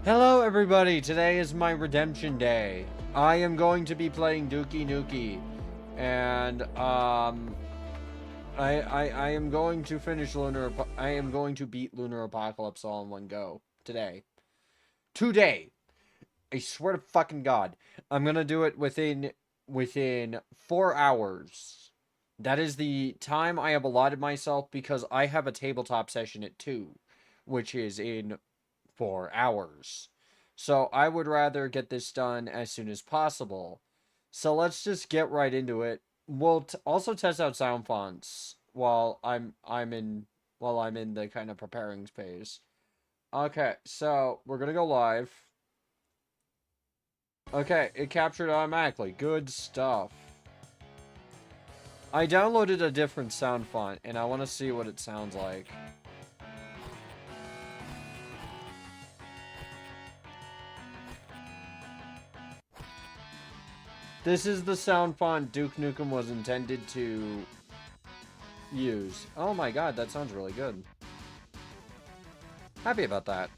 Hello everybody, today is my redemption day. I am going to be playing Dookie Nukie. And, I am going to finish I am going to beat Lunar Apocalypse all in one go. Today. Today! I swear to fucking God. I'm gonna do it within 4 hours. That is the time I have allotted myself because I have a tabletop session at 2. Which is in 4 hours. So I would rather get this done as soon as possible. So let's just get right into it. We'll also test out sound fonts while I'm in the kind of preparing phase. Okay, so we're gonna go live. Okay, it captured automatically. Good stuff. I downloaded a different sound font and I want to see what it sounds like. This is the sound font Duke Nukem was intended to use. Oh my god, that sounds really good. Happy about that.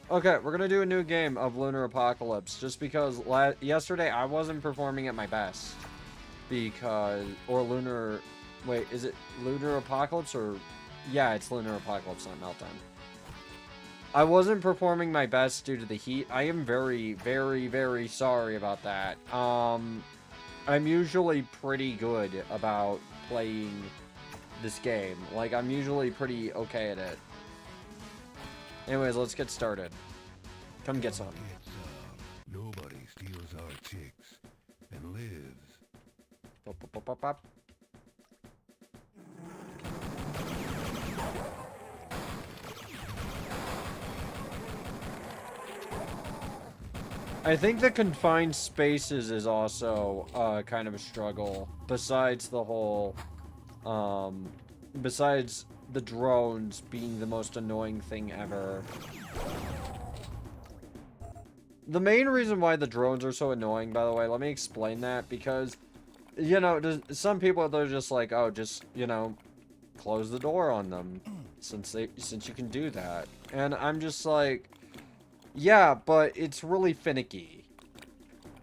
Okay, we're gonna do a new game of Lunar Apocalypse, just because yesterday I wasn't performing at my best. Because, or Lunar, wait, is it Lunar Apocalypse or, yeah, it's Lunar Apocalypse, not Meltdown. I wasn't performing my best due to the heat. I am very, very, very sorry about that. I'm usually pretty good about playing this game. Like, I'm usually pretty okay at it. Anyways, let's get started. Come get some. Nobody steals our chicks and lives. Pop, pop, pop, pop, pop. I think the confined spaces is also kind of a struggle. Besides the whole, besides the drones being the most annoying thing ever. The main reason why the drones are so annoying, by the way, let me explain that, because, you know, some people, they're just like, oh, just, you know, close the door on them, since you can do that. And I'm just like, yeah, but it's really finicky.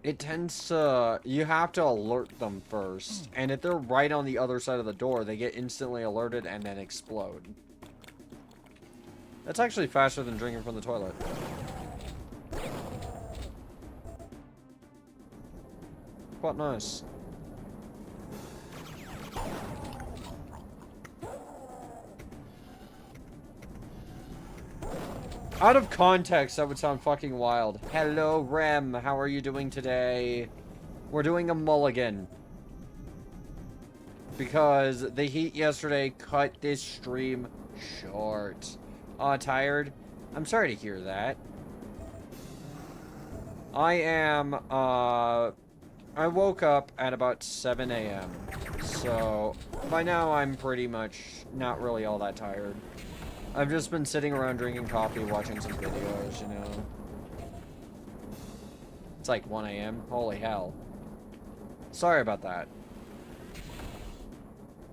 It tends to... You have to alert them first. And if they're right on the other side of the door, they get instantly alerted and then explode. That's actually faster than drinking from the toilet. Quite nice. Out of context, that would sound fucking wild. Hello, Rem. How are you doing today? We're doing a mulligan. Because the heat yesterday cut this stream short. Tired? I'm sorry to hear that. I woke up at about 7 a.m. So, by now I'm pretty much not really all that tired. I've just been sitting around drinking coffee, watching some videos, you know. It's like 1 a.m. Holy hell. Sorry about that.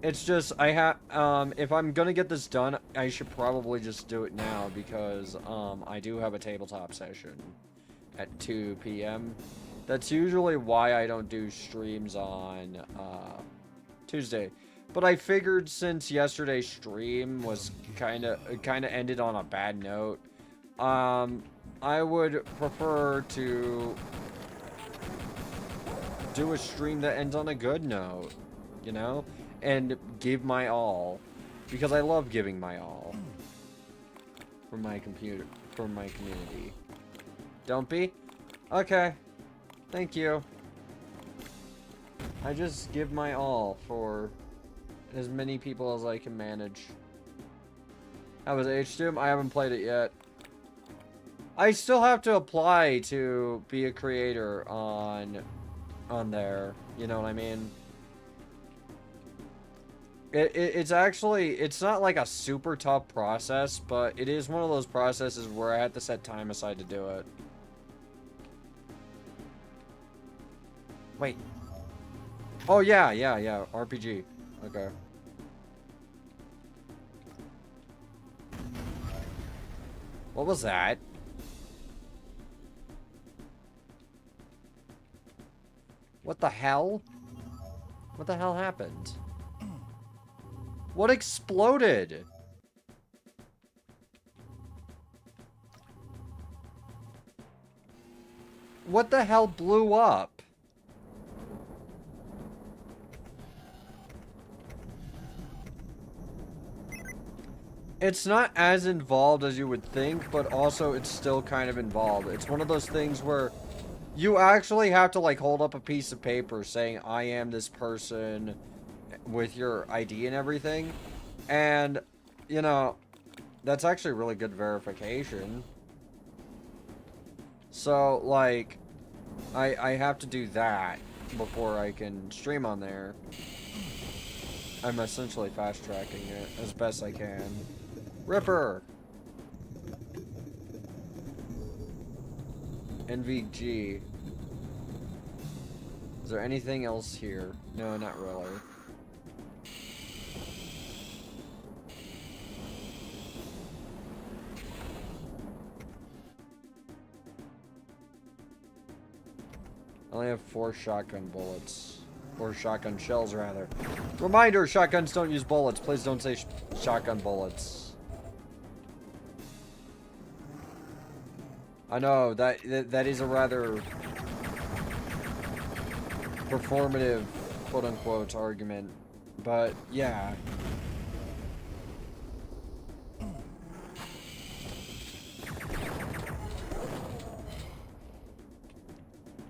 It's just, if I'm gonna get this done, I should probably just do it now, because, I do have a tabletop session at 2 p.m. That's usually why I don't do streams on, Tuesday. But I figured since yesterday's stream was kind of ended on a bad note, I would prefer to do a stream that ends on a good note, you know, and give my all, because I love giving my all for my community. Don't be? Okay. Thank you. I just give my all for as many people as I can manage. How was H-Doom? I haven't played it yet. I still have to apply to be a creator on there. You know what I mean? It's actually, it's not like a super tough process, but it is one of those processes where I have to set time aside to do it. Wait. Oh, yeah, RPG. Okay. What was that? What the hell? What the hell happened? What exploded? What the hell blew up? It's not as involved as you would think, but also it's still kind of involved. It's one of those things where you actually have to, like, hold up a piece of paper saying, I am this person, with your ID and everything. And, you know, that's actually really good verification. So, like, I have to do that before I can stream on there. I'm essentially fast-tracking it as best I can. Ripper! NVG. Is there anything else here? No, not really. I only have 4 shotgun bullets. Or shotgun shells, rather. Reminder, shotguns don't use bullets. Please don't say shotgun bullets. I know, that is a rather performative, quote-unquote, argument. But, yeah. Do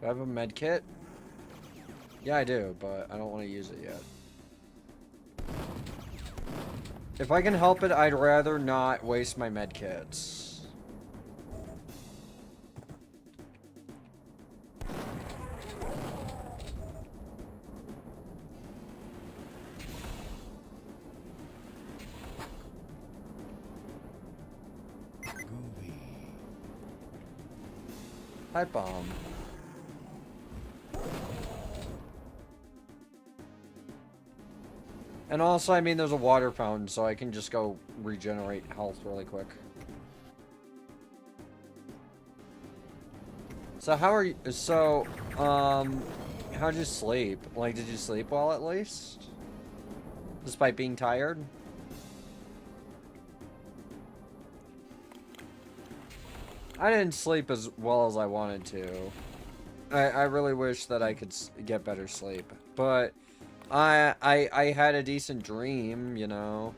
I have a med kit? Yeah, I do, but I don't want to use it yet. If I can help it, I'd rather not waste my med kits. Pipe bomb. And also, I mean, there's a water fountain, so I can just go regenerate health really quick. So how are you, so, how'd you sleep? Like, did you sleep well at least? Despite being tired? I didn't sleep as well as I wanted to. I really wish that I could get better sleep. But I had a decent dream, you know.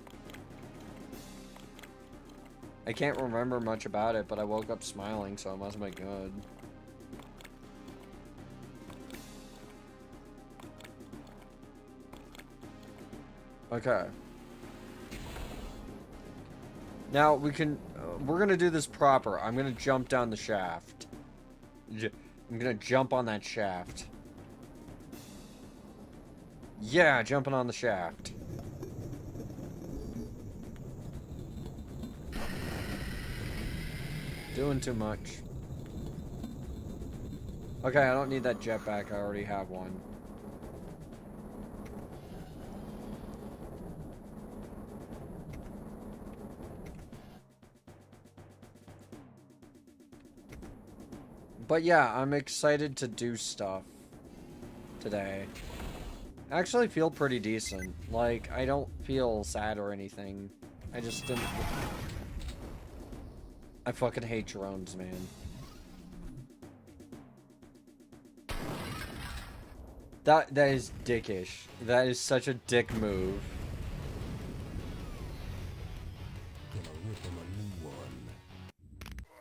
I can't remember much about it, but I woke up smiling, so it must have been good. Okay. Now, we're gonna do this proper. I'm gonna jump down the shaft. I'm gonna jump on that shaft. Yeah, jumping on the shaft. Doing too much. Okay, I don't need that jetpack. I already have one. But yeah, I'm excited to do stuff today. I actually feel pretty decent. Like, I don't feel sad or anything. I just didn't... I fucking hate drones, man. That is dickish. That is such a dick move.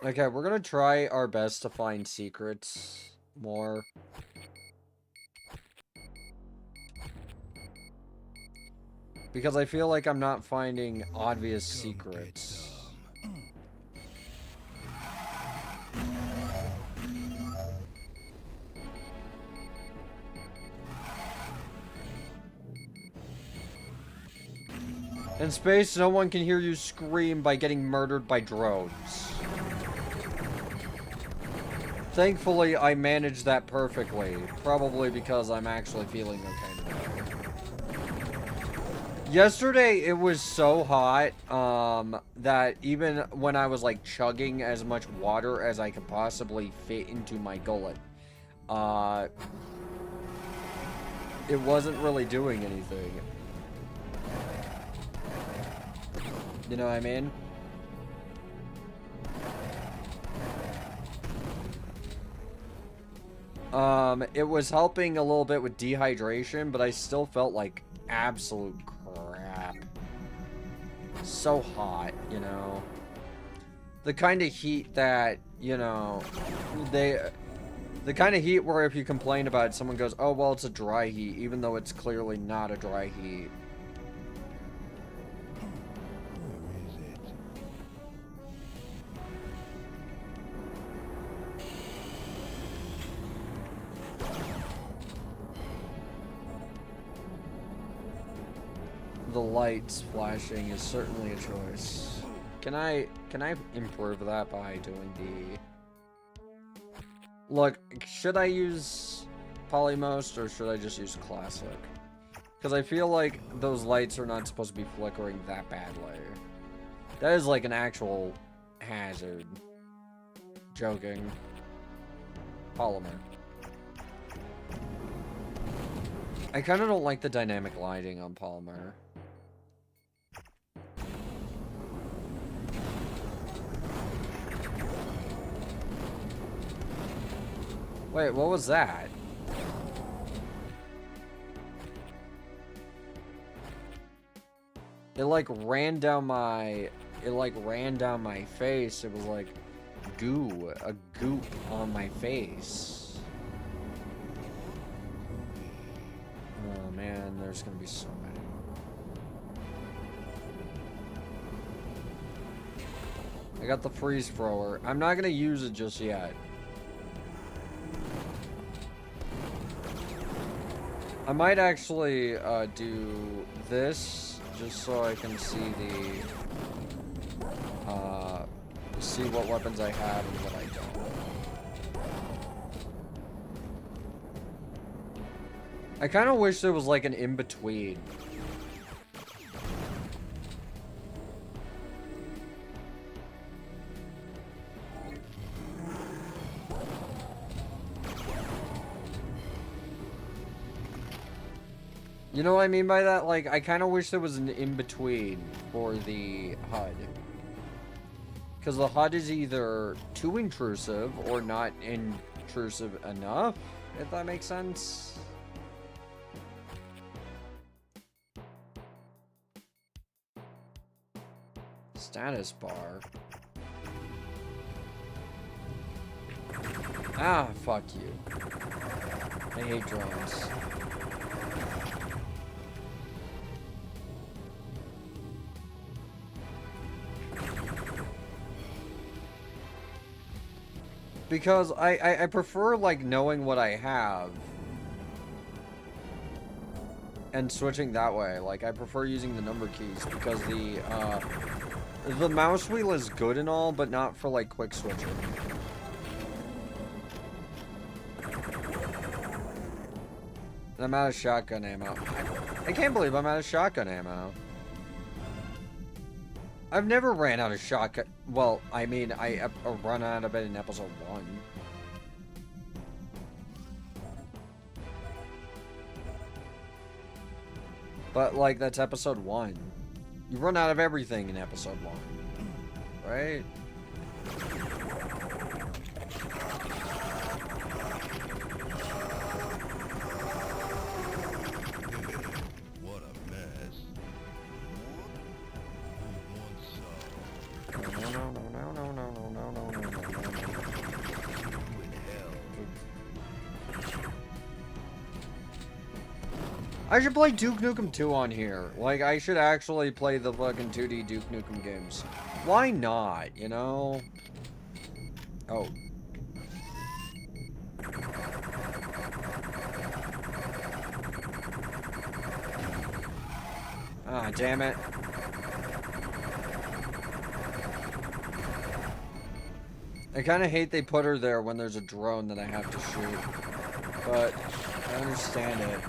Okay, we're gonna try our best to find secrets more. Because I feel like I'm not finding obvious secrets. In space, no one can hear you scream by getting murdered by drones. Thankfully, I managed that perfectly. Probably because I'm actually feeling okay today. Yesterday, it was so hot, that even when I was, like, chugging as much water as I could possibly fit into my gullet, it wasn't really doing anything. You know what I mean? It was helping a little bit with dehydration, but I still felt like absolute crap. So hot, you know. The kind of heat that, you know, the kind of heat where if you complain about it, someone goes, oh, well, it's a dry heat, even though it's clearly not a dry heat. Where is it? The lights flashing is certainly a choice. Can I improve that by doing the... Look, should I use Polymost or should I just use Classic? Because I feel like those lights are not supposed to be flickering that badly. That is like an actual hazard. Joking. Polymer. I kind of don't like the dynamic lighting on Polymer. Wait, what was that? It like ran down my... It like ran down my face. It was like goo. A goop on my face. Oh man, there's gonna be so many. I got the freeze thrower. I'm not gonna use it just yet. I might actually do this just so I can see the see what weapons I have and what I don't. I kind of wish there was like an in-between. You know what I mean by that? Like, I kind of wish there was an in-between for the HUD. Because the HUD is either too intrusive or not intrusive enough, if that makes sense. Status bar. Ah, fuck you. I hate drones. Because I prefer, like, knowing what I have. And switching that way. Like, I prefer using the number keys because the mouse wheel is good and all, but not for, like, quick switching. And I'm out of shotgun ammo. I can't believe I'm out of shotgun ammo. I've never ran out of shotgun. Well, I mean, I run out of it in episode 1. But, like, that's episode 1. You run out of everything in episode 1. Right? What a mess. I should play Duke Nukem 2 on here. Like, I should actually play the fucking 2D Duke Nukem games. Why not, you know? Oh. Ah, damn it. I kind of hate they put her there when there's a drone that I have to shoot. But, I understand it.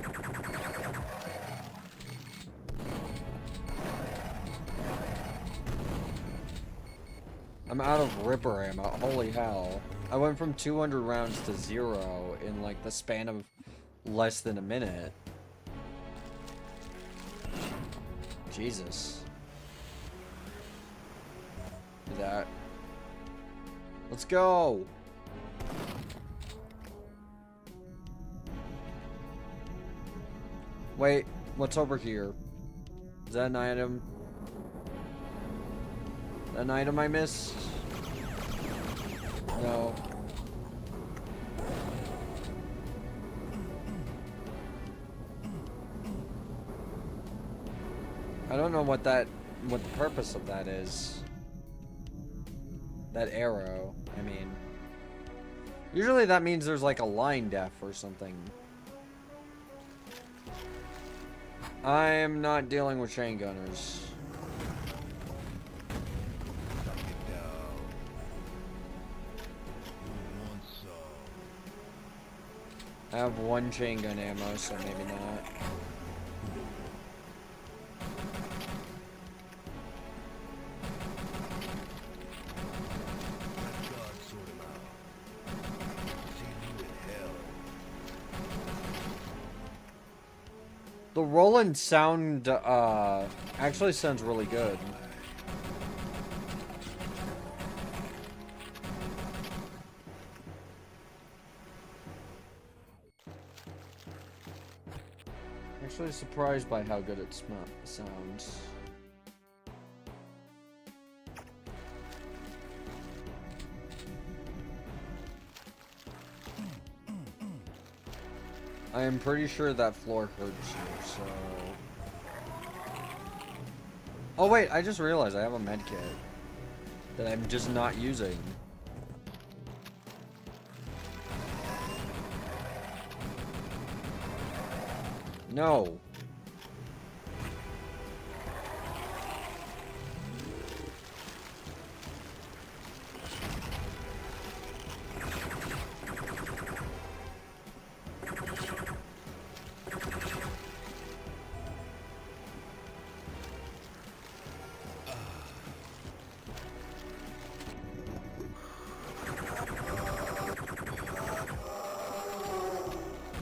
I'm out of Ripper ammo. Holy hell. I went from 200 rounds to 0 in like the span of less than a minute. Jesus. Do that. Let's go. Wait, what's over here? Is that an item? An item I missed? No. I don't know what the purpose of that is. That arrow, I mean. Usually that means there's like a line def or something. I'm not dealing with chain gunners. I have one chain gun ammo, so maybe not. The Roland sound, actually sounds really good. Actually surprised by how good it sounds. I am pretty sure that floor hurts you, so... Oh wait, I just realized I have a med kit that I'm just not using. No.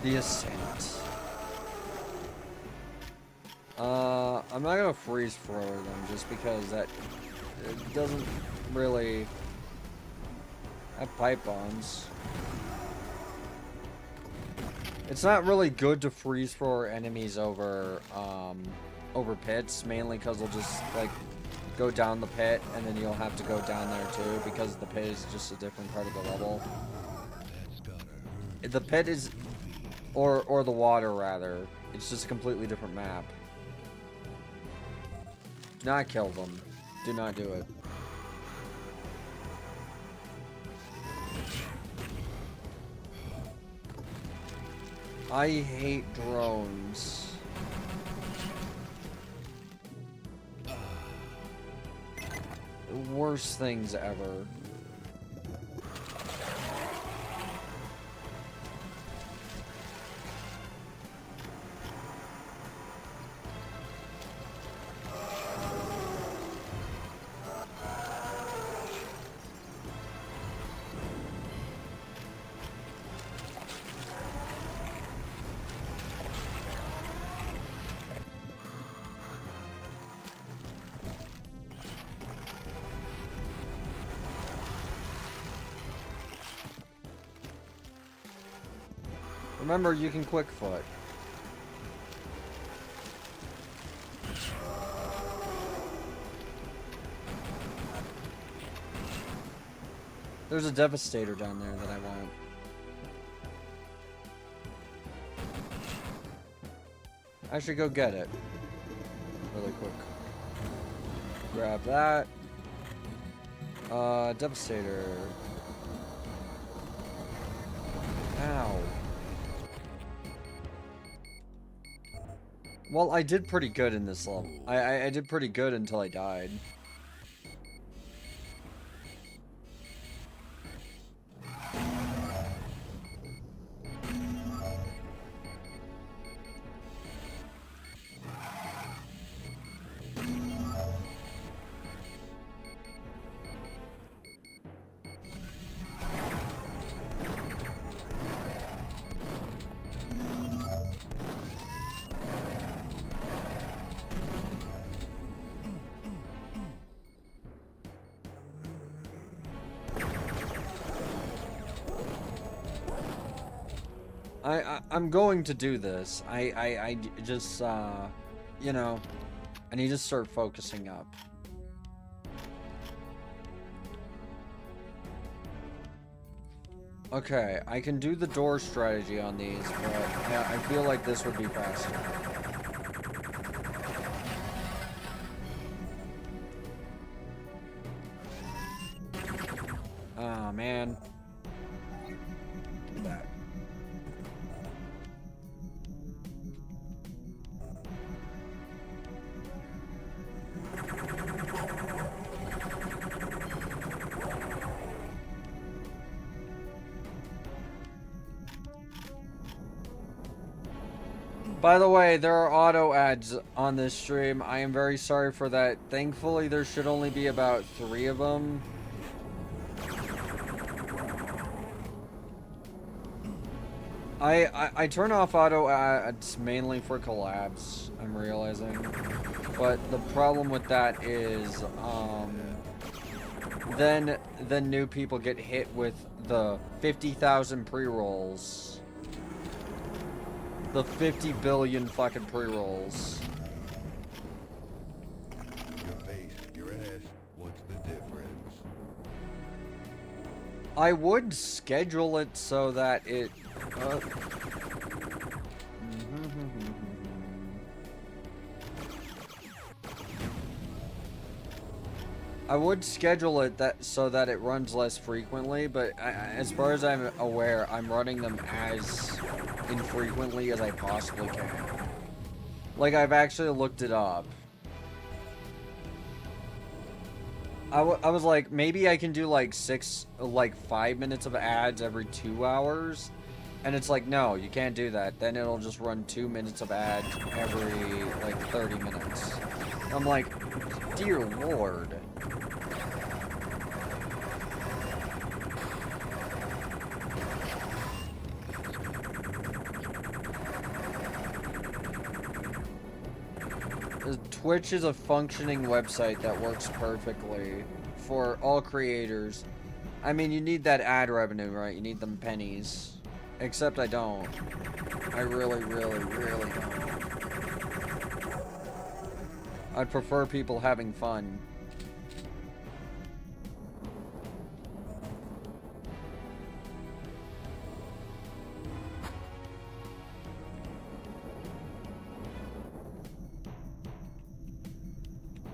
The Ascent. I'm not gonna freeze thrower them just because it doesn't really have pipe bombs. It's not really good to freeze thrower enemies over pits, mainly because they'll just like go down the pit and then you'll have to go down there too because the pit is just a different part of the level. The pit is or the water rather. It's just a completely different map. Do not kill them. Do not do it. I hate drones. The worst things ever. Remember, you can quick foot. There's a Devastator down there that I want. I should go get it. Really quick. Grab that. Devastator. Ow. Well, I did pretty good in this level. I did pretty good until I died. I'm going to do this. I just, you know, I need to start focusing up. Okay, I can do the door strategy on these, but yeah, I feel like this would be faster. Oh, man. Do that. By the way, there are auto ads on this stream. I am very sorry for that. Thankfully, there should only be about 3 of them. I turn off auto ads mainly for collabs, I'm realizing. But the problem with that is, then new people get hit with the 50,000 pre-rolls. The 50 billion fucking pre-rolls. Your face, your ass, what's the difference? I would schedule it so that it... I would schedule it so that it runs less frequently, but as far as I'm aware, I'm running them as infrequently as I possibly can. Like, I've actually looked it up. I was like, maybe I can do like 5 minutes of ads every 2 hours. And it's like, no, you can't do that. Then it'll just run 2 minutes of ads every, like, 30 minutes. I'm like, dear Lord. Twitch is a functioning website that works perfectly for all creators. I mean, you need that ad revenue, right? You need them pennies. Except I don't. I really, really, really don't. I'd prefer people having fun.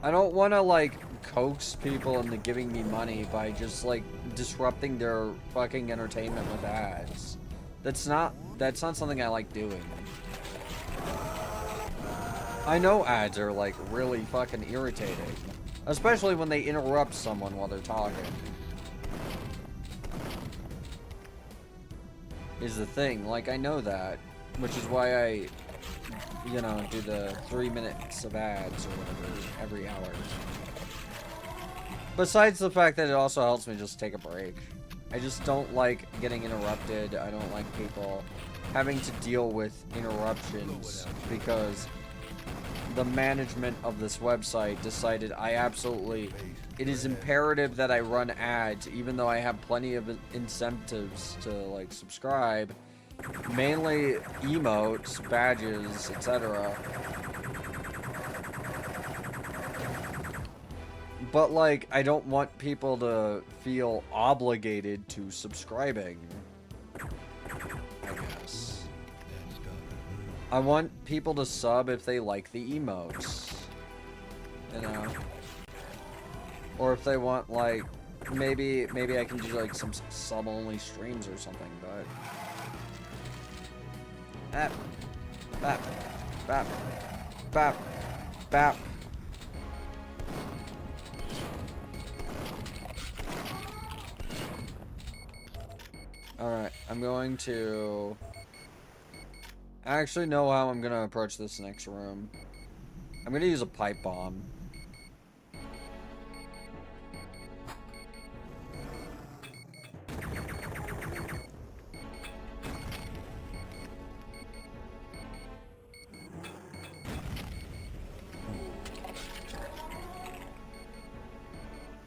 I don't want to, like, coax people into giving me money by just, like, disrupting their fucking entertainment with ads. That's not something I like doing. I know ads are, like, really fucking irritating. Especially when they interrupt someone while they're talking. Is the thing. Like, I know that. Which is why I... you know, do the 3 minutes of ads or whatever every hour. Besides the fact that it also helps me just take a break. I just don't like getting interrupted. I don't like people having to deal with interruptions because the management of this website decided it is imperative that I run ads even though I have plenty of incentives to, like, subscribe. Mainly emotes, badges, etc. But, like, I don't want people to feel obligated to subscribing. I guess. I want people to sub if they like the emotes. You know? Or if they want, like, maybe I can do, like, some sub-only streams or something, but... Bap. Bap. Bap. Bap. Bap. Alright, I'm going to... I actually know how I'm gonna approach this next room. I'm gonna use a pipe bomb.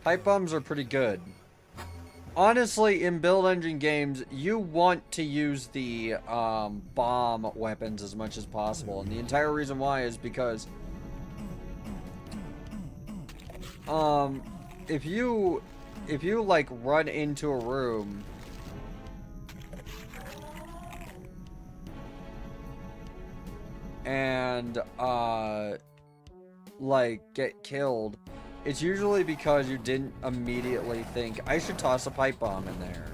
Pipe bombs are pretty good. Honestly, in build engine games, you want to use the bomb weapons as much as possible, and the entire reason why is because um if you like run into a room and like get killed, it's usually because you didn't immediately think I should toss a pipe bomb in there.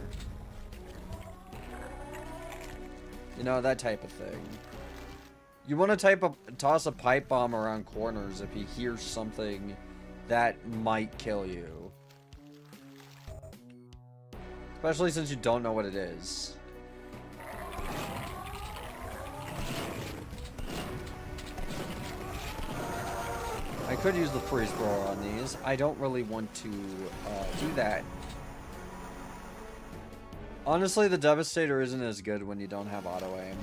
You know, that type of thing. You want to toss a pipe bomb around corners if you hear something that might kill you. Especially since you don't know what it is. I could use the freeze thrower on these. I don't really want to do that. Honestly, the Devastator isn't as good when you don't have auto aim.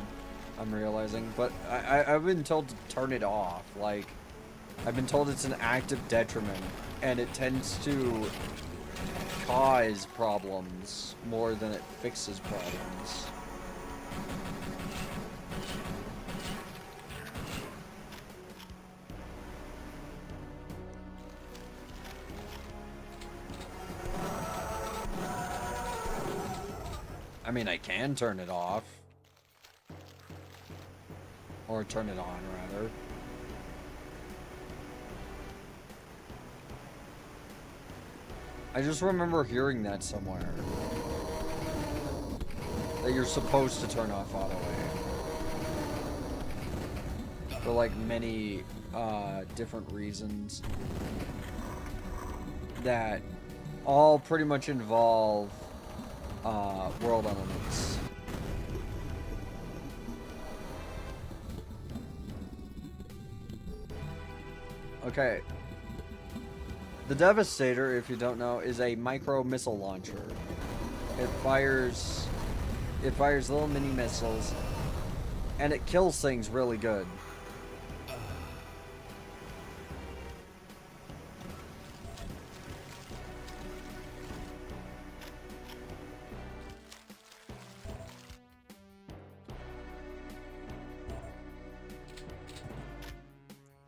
I'm realizing, but I've been told to turn it off. Like, I've been told it's an active detriment, and it tends to cause problems more than it fixes problems. I mean, I can turn it off. Or turn it on, rather. I just remember hearing that somewhere. That you're supposed to turn off auto aim. For like many different reasons. That all pretty much involve world elements. Okay. The Devastator, if you don't know, is a micro missile launcher. It fires little mini missiles, and it kills things really good.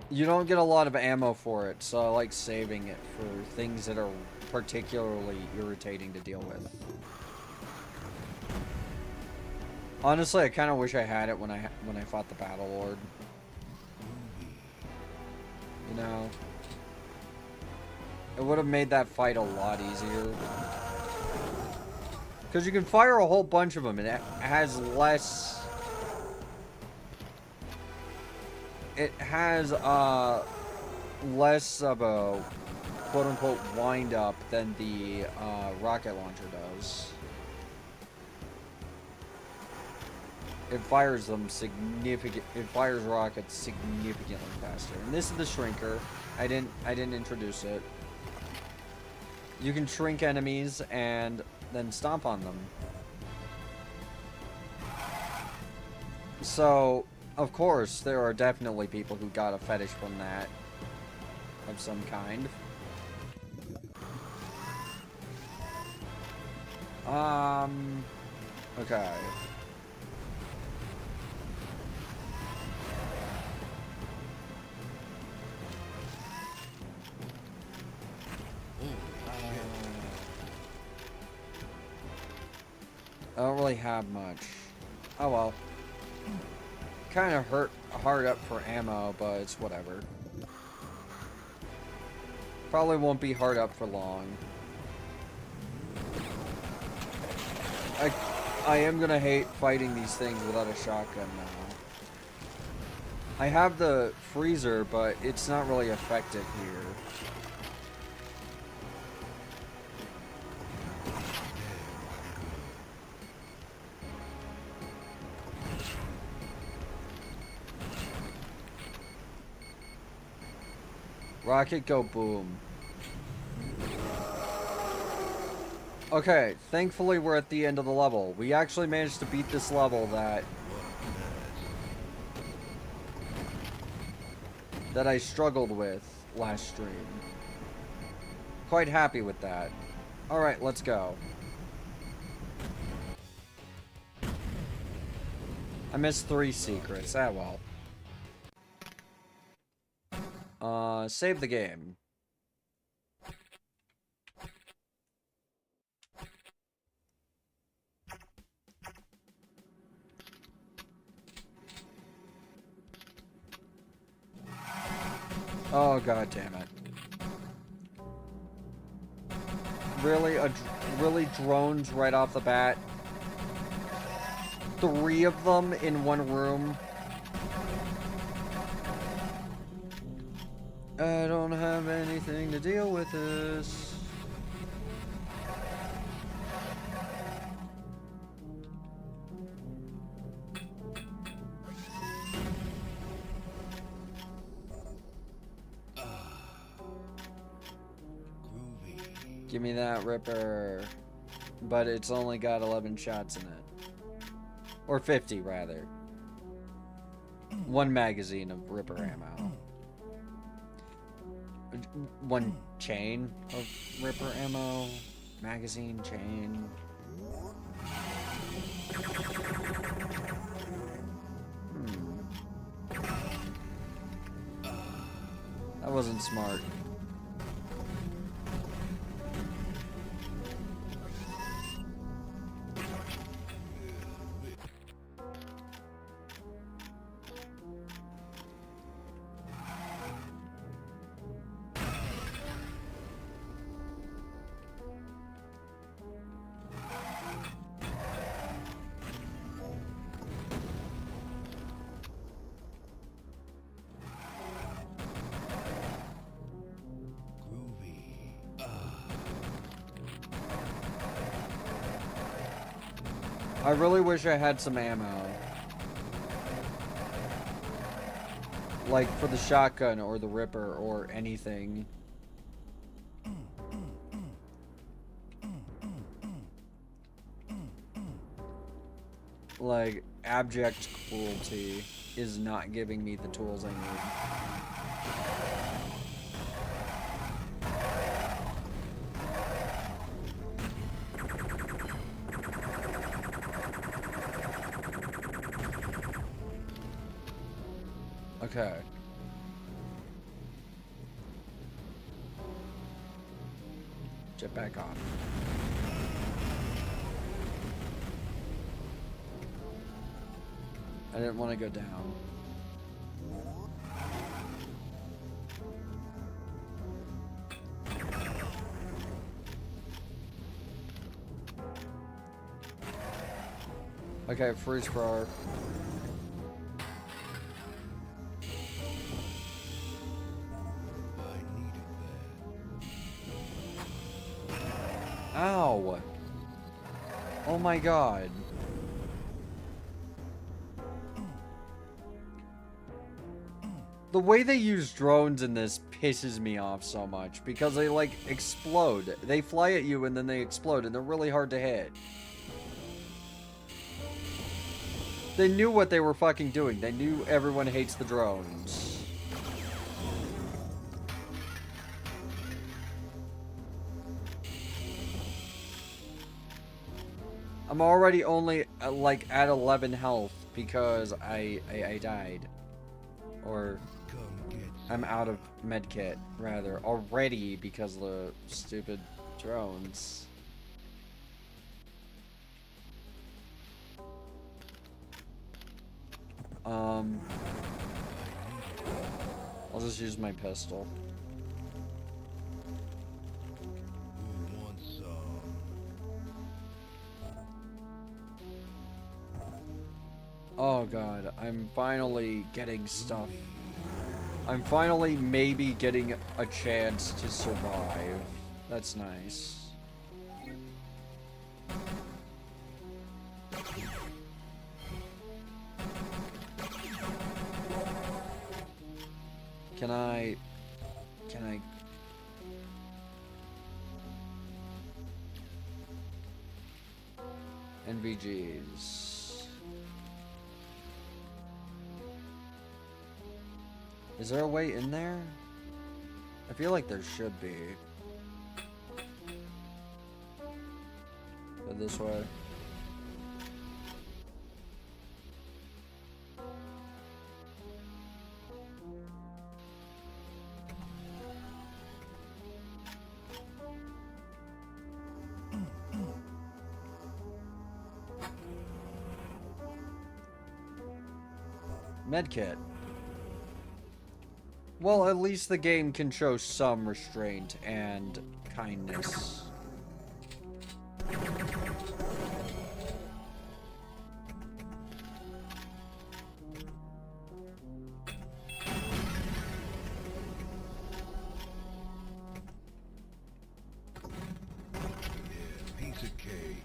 You don't get a lot of ammo for it, so I like saving it for things that are particularly irritating to deal with. Honestly, I kind of wish I had it when I fought the Battle Lord. You know, it would have made that fight a lot easier. Because you can fire a whole bunch of them, and it has less. It has less of a quote-unquote wind-up than the rocket launcher does. It fires them it fires rockets significantly faster. And this is the shrinker. I didn't introduce it. You can shrink enemies and then stomp on them. So, of course, there are definitely people who got a fetish from that of some kind. Okay. I don't really have much. Oh well. Kind of hard up for ammo, but it's whatever. Probably won't be hard up for long. I am gonna hate fighting these things without a shotgun now. I have the freezer, but it's not really effective here. Rocket go boom. Okay, thankfully we're at the end of the level. We actually managed to beat this level that I struggled with last stream. Quite happy with that. Alright, let's go. I missed 3 secrets. Ah, well. Save the game. Oh, god damn it. Really? Really drones right off the bat? 3 of them in one room? I don't have anything to deal with this. Groovy. Give me that Ripper. But it's only got 11 shots in it. Or 50, rather. 1 magazine of Ripper ammo. 1 chain of Ripper ammo. Magazine, chain. That wasn't smart. I really wish I had some ammo. Like for the shotgun or the Ripper or anything. Like, abject cruelty is not giving me the tools I need. Okay. Jet back on. I didn't want to go down. Okay, freeze thrower. Ow! Oh my god. The way they use drones in this pisses me off so much because they like explode. They fly at you and then they explode and they're really hard to hit. They knew what they were fucking doing. They knew everyone hates the drones. I'm already only like at 11 health because I died. Or I'm out of medkit, rather, already because of the stupid drones. I'll just use my pistol. Oh god, I'm finally getting stuff. I'm finally maybe getting a chance to survive. That's nice. Can I... NVGs. Is there a way in there? I feel like there should be. Go this way. Medkit. Well, at least the game can show some restraint and kindness. Piece of cake.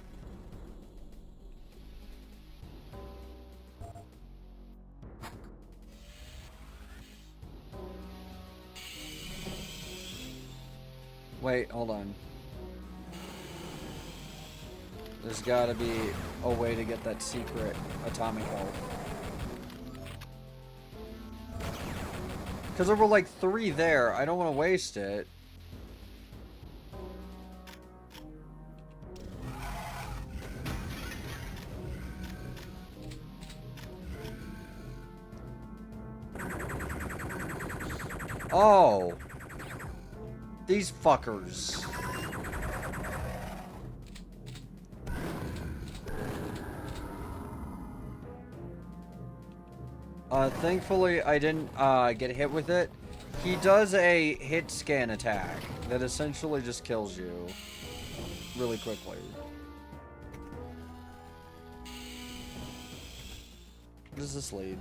Wait, hold on. There's gotta be a way to get that secret atomic health. Because there were like 3 there. I don't want to waste it. Oh. These fuckers. Thankfully, I didn't get hit with it. He does a hit scan attack that essentially just kills you really quickly. What does this lead?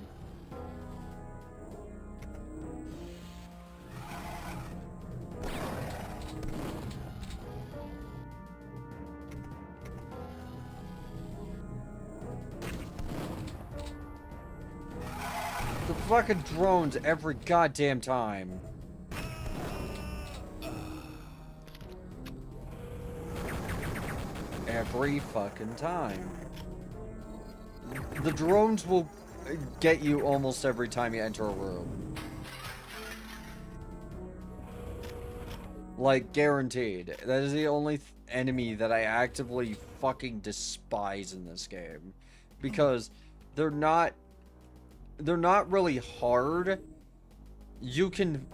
The fucking drones every goddamn time. Every fucking time. The drones will get you almost every time you enter a room. Like, guaranteed. That is the only enemy that I actively fucking despise in this game. Because they're not really hard. You can,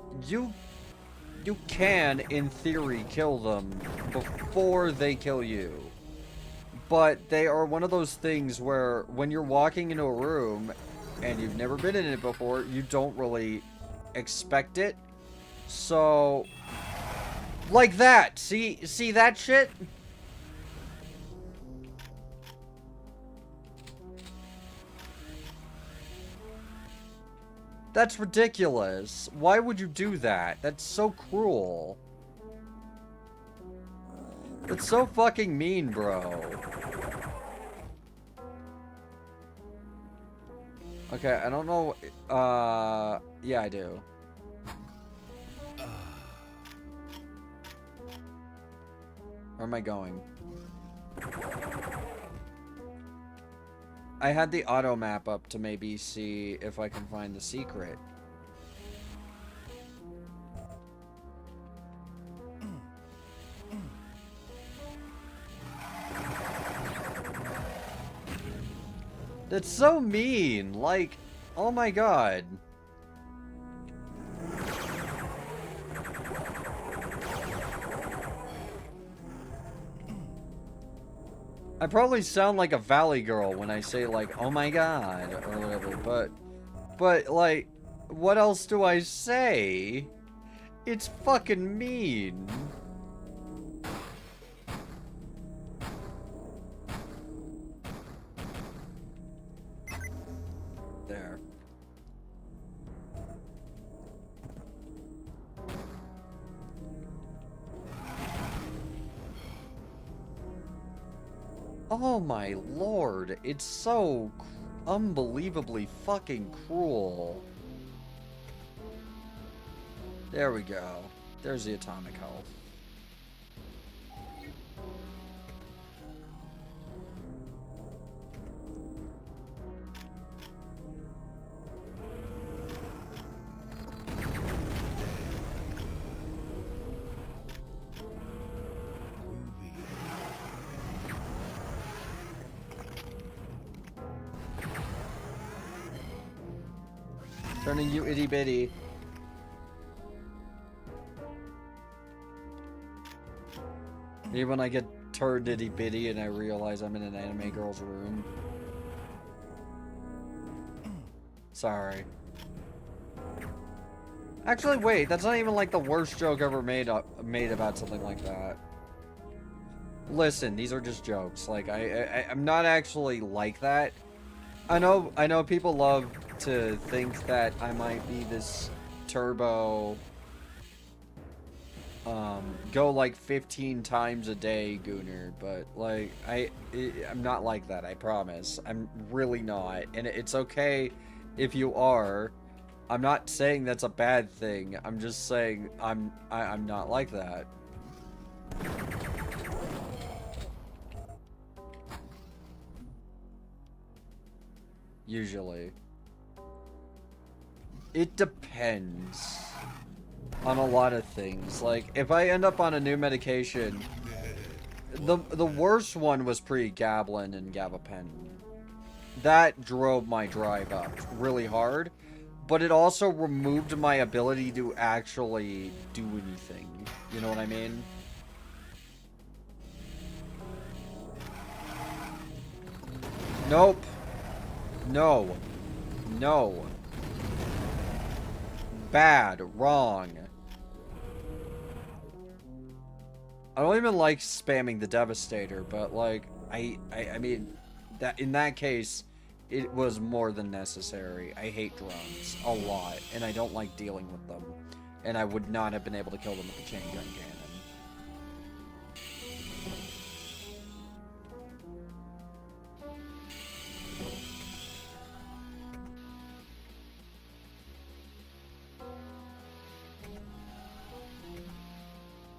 in theory, kill them before they kill you. But they are one of those things where when you're walking into a room and you've never been in it before, you don't really expect it. So, like that. See that shit? That's ridiculous. Why would you do that? That's so cruel. It's so fucking mean, bro. Okay, I don't know. Yeah, I do. Where am I going? I had the auto map up to maybe see if I can find the secret. That's so mean. Like, oh my god. I probably sound like a valley girl when I say, like, oh my god, or whatever, but, like, what else do I say? It's fucking mean. There. Oh my lord, it's so unbelievably fucking cruel. There we go. There's the atomic health. Turning you itty bitty. Maybe when I get turned itty bitty and I realize I'm in an anime girl's room. Sorry. Actually, wait, that's not even like the worst joke ever made about something like that. Listen, these are just jokes. Like, I'm not actually like that. I know people love to think that I might be this turbo, go like 15 times a day gooner, but like, I'm not like that, I promise. I'm really not. And it's okay if you are. I'm not saying that's a bad thing. I'm just saying I'm not like that. Usually. It depends on a lot of things. Like, if I end up on a new medication, the worst one was pregabalin and gabapentin. That drove my drive up really hard, but it also removed my ability to actually do anything. You know what I mean? Nope. No. No. Bad. Wrong. I don't even like spamming the Devastator, but like, I mean, that in that case, it was more than necessary. I hate drones a lot, and I don't like dealing with them. And I would not have been able to kill them with the chain gun cannon.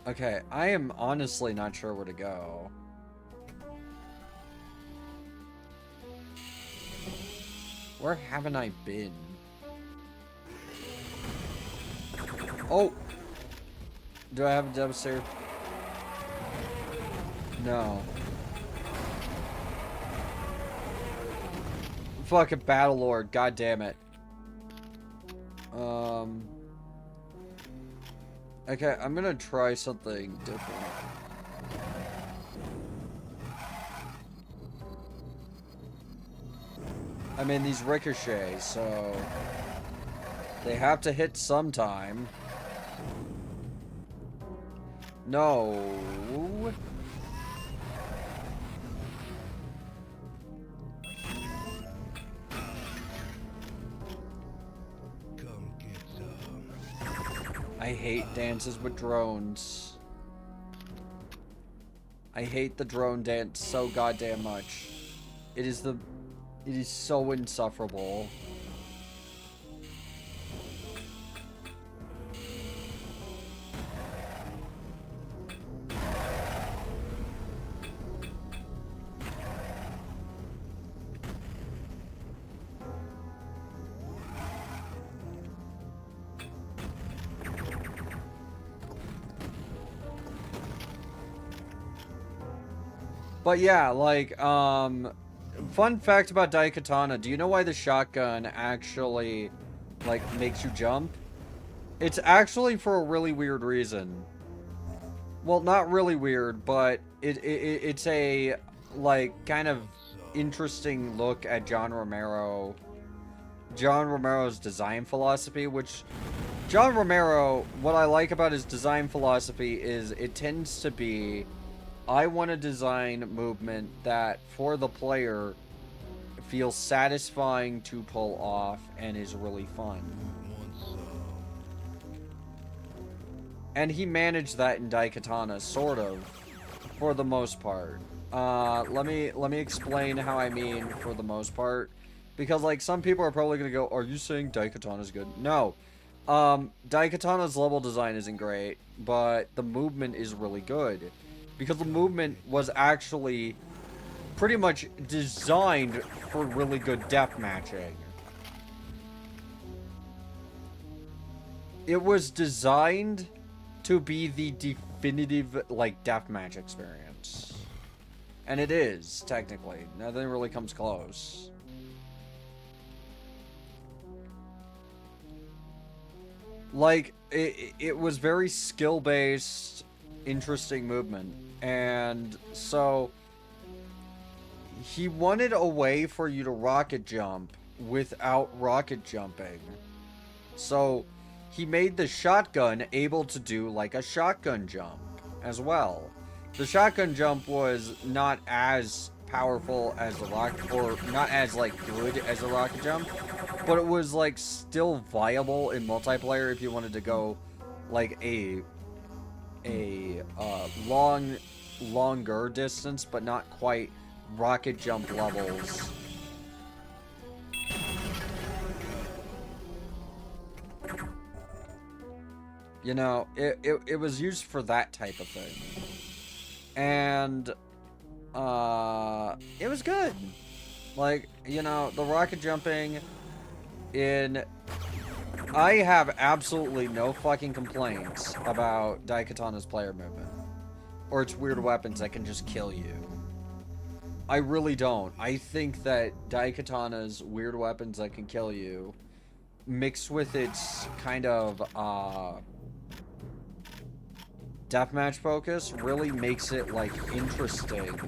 Okay, I am honestly not sure where to go. Where haven't I been? Oh! Do I have a Devastator? No. Fucking Battlelord, god damn it. Okay, I'm gonna try something different. I mean, these ricochet, so they have to hit sometime. No. Come get some. I hate dances with drones. I hate the drone dance so goddamn much. It is so insufferable. But yeah, like, fun fact about Daikatana, do you know why the shotgun actually, like, makes you jump? It's actually for a really weird reason. Well, not really weird, but it's a, like, kind of interesting look at John Romero's design philosophy, which John Romero, what I like about his design philosophy is it tends to be, I want to design movement that, for the player, feels satisfying to pull off and is really fun. And he managed that in Daikatana, sort of, for the most part. Let me explain how I mean for the most part, because like some people are probably gonna go, "Are you saying Daikatana's good?" No. Daikatana's level design isn't great, but the movement is really good. Because the movement was actually pretty much designed for really good death matching. It was designed to be the definitive, like, deathmatch experience. And it is, technically. Nothing really comes close. Like, it was very skill-based, interesting movement. And so he wanted a way for you to rocket jump without rocket jumping. So he made the shotgun able to do like a shotgun jump as well. The shotgun jump was not as powerful as the rocket, or not as like good as the rocket jump, but it was like still viable in multiplayer if you wanted to go like a longer distance, but not quite rocket jump levels. You know, it was used for that type of thing. And, it was good. Like, you know, the rocket jumping in... I have absolutely no fucking complaints about Daikatana's player movement. Or its weird weapons that can just kill you. I really don't. I think that Daikatana's weird weapons that can kill you, mixed with its kind of, deathmatch focus, really makes it, like, interesting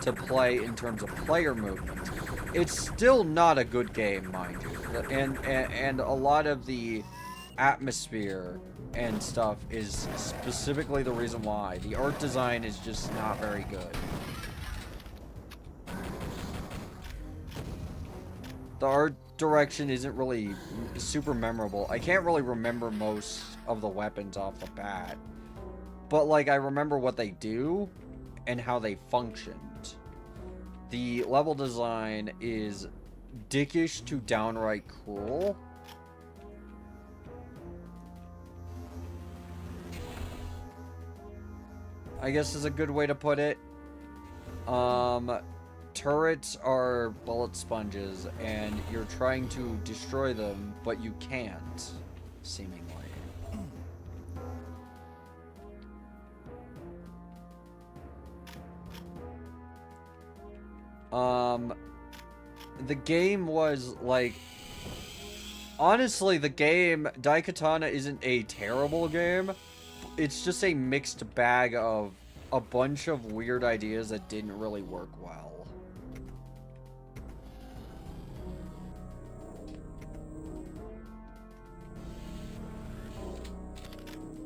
to play in terms of player movement. It's still not a good game, mind you. And a lot of the atmosphere and stuff is specifically the reason why. The art design is just not very good. The art direction isn't really super memorable. I can't really remember most of the weapons off the bat. But, like, I remember what they do and how they functioned. The level design is dickish to downright cruel. I guess is a good way to put it. Turrets are bullet sponges, and you're trying to destroy them, but you can't, seemingly. The game was, like... Honestly, the game, Daikatana isn't a terrible game. It's just a mixed bag of a bunch of weird ideas that didn't really work well.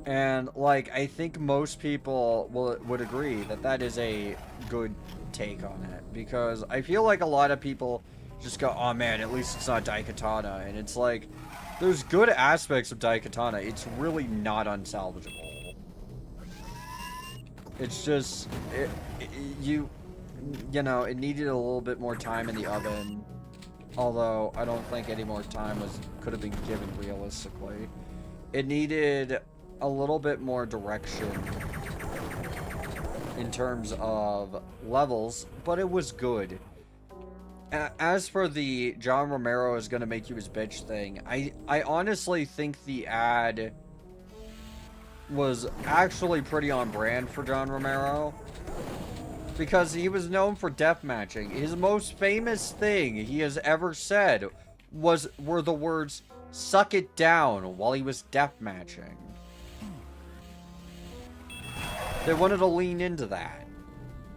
And, like, I think most people would agree that that is a good take on it. Because I feel like a lot of people just go, oh man, at least it's not Daikatana. And it's like, there's good aspects of Daikatana. It's really not unsalvageable. It's just, you know, it needed a little bit more time in the oven. Although, I don't think any more time could have been given realistically. It needed a little bit more direction in terms of levels, but it was good. As for the John Romero is gonna make you his bitch thing, I honestly think the ad was actually pretty on brand for John Romero, because he was known for deathmatching. His most famous thing he has ever said were the words, "Suck it down," while he was deathmatching. They wanted to lean into that.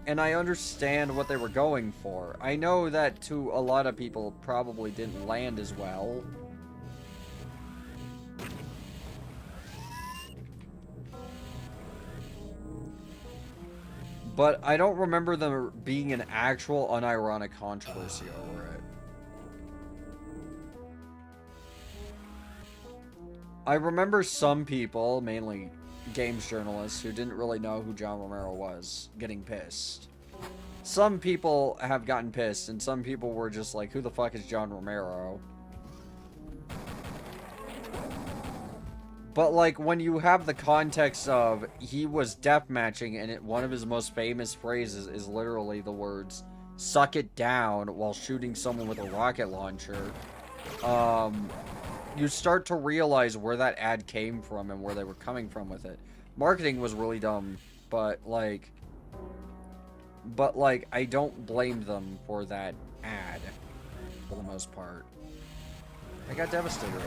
And I understand what they were going for. I know that to a lot of people probably didn't land as well. But I don't remember there being an actual unironic controversy over it. I remember some people, mainly games journalists, who didn't really know who John Romero was, getting pissed. Some people have gotten pissed, and some people were just like, who the fuck is John Romero? But, like, when you have the context of he was deathmatching, and one of his most famous phrases is literally the words, "Suck it down," while shooting someone with a rocket launcher, you start to realize where that ad came from and where they were coming from with it. Marketing was really dumb, but, like, I don't blame them for that ad, for the most part. I got devastated.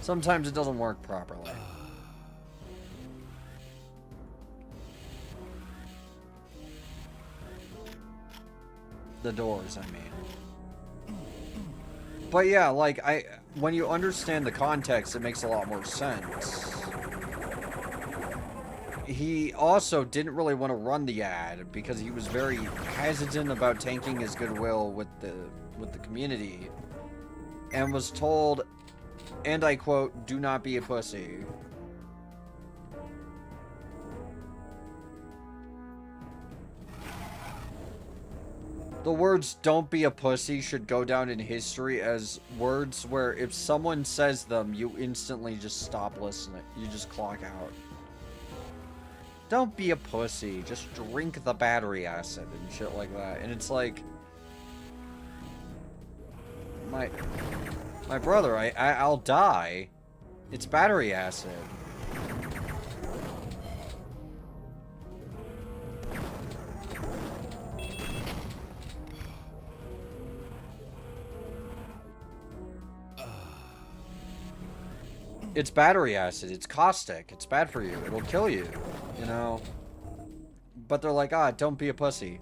Sometimes it doesn't work properly. The doors, I mean. But yeah, like, when you understand the context, it makes a lot more sense. He also didn't really want to run the ad because he was very hesitant about tanking his goodwill with the community, and was told, and I quote, "Do not be a pussy." The words "don't be a pussy" should go down in history as words where if someone says them, you instantly just stop listening. You just clock out. Don't be a pussy. Just drink the battery acid and shit like that. And it's like... My brother, I'll die. It's battery acid. It's battery acid. It's caustic. It's bad for you. It'll kill you. You know? But they're like, ah, don't be a pussy.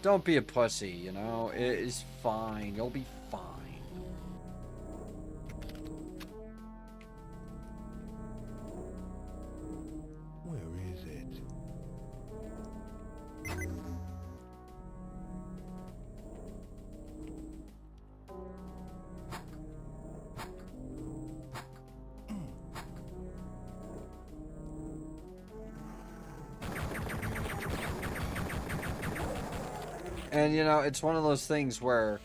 Don't be a pussy, you know? It is fine. You'll be fine. Where is it? And, you know, it's one of those things where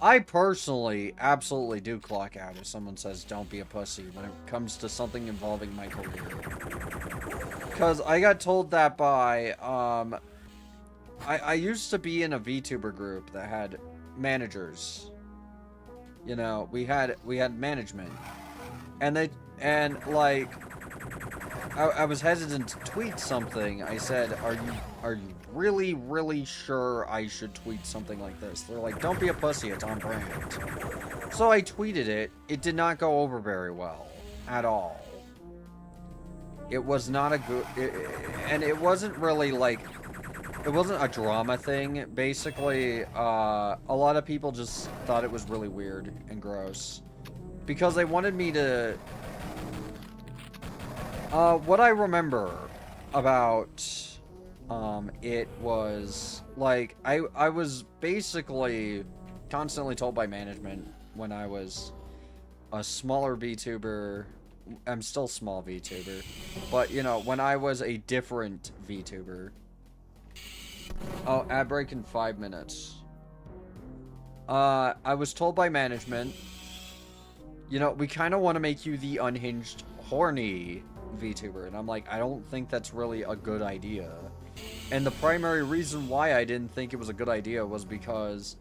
I personally absolutely do clock out if someone says don't be a pussy when it comes to something involving my career. Because I got told that by, I used to be in a VTuber group that had managers. You know, we had management. And like, I was hesitant to tweet something. I said, are you really, really sure I should tweet something like this? They're like, don't be a pussy, it's on brand. So I tweeted it. It did not go over very well. At all. It was not a good... and it wasn't really, like... It wasn't a drama thing. Basically, a lot of people just thought it was really weird and gross. Because they wanted me to... what I remember about... it was, like, I was basically constantly told by management when I was a smaller VTuber, I'm still small VTuber, but, you know, when I was a different VTuber. Oh, ad break in 5 minutes. I was told by management, you know, we kind of want to make you the unhinged, horny VTuber, and I'm like, I don't think that's really a good idea. And the primary reason why I didn't think it was a good idea was because,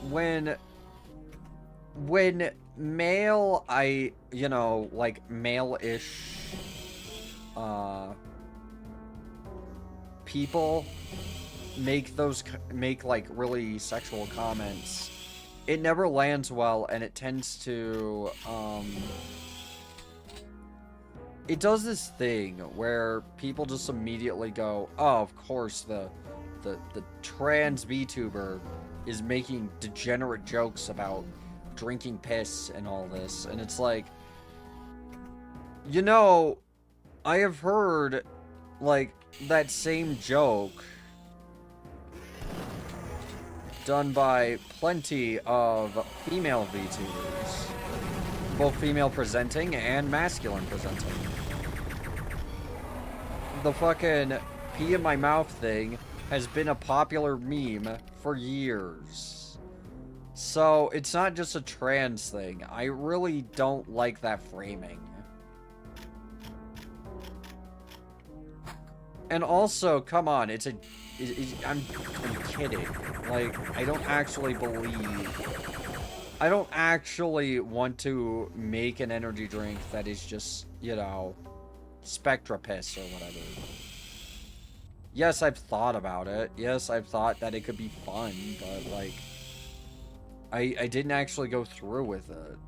when male, you know, like, male-ish, people make, like, really sexual comments, it never lands well, and it tends to, it does this thing where people just immediately go, oh, of course, the trans VTuber is making degenerate jokes about drinking piss and all this. And it's like, you know, I have heard, like, that same joke done by plenty of female VTubers. Both female presenting and masculine presenting. The fucking pee in my mouth thing has been a popular meme for years. So it's not just a trans thing. I really don't like that framing. And also, come on, I'm kidding. Like, I don't actually want to make an energy drink that is just, you know, Spectra piss or whatever. Yes, I've thought about it. Yes, I've thought that it could be fun, but, like, I didn't actually go through with it.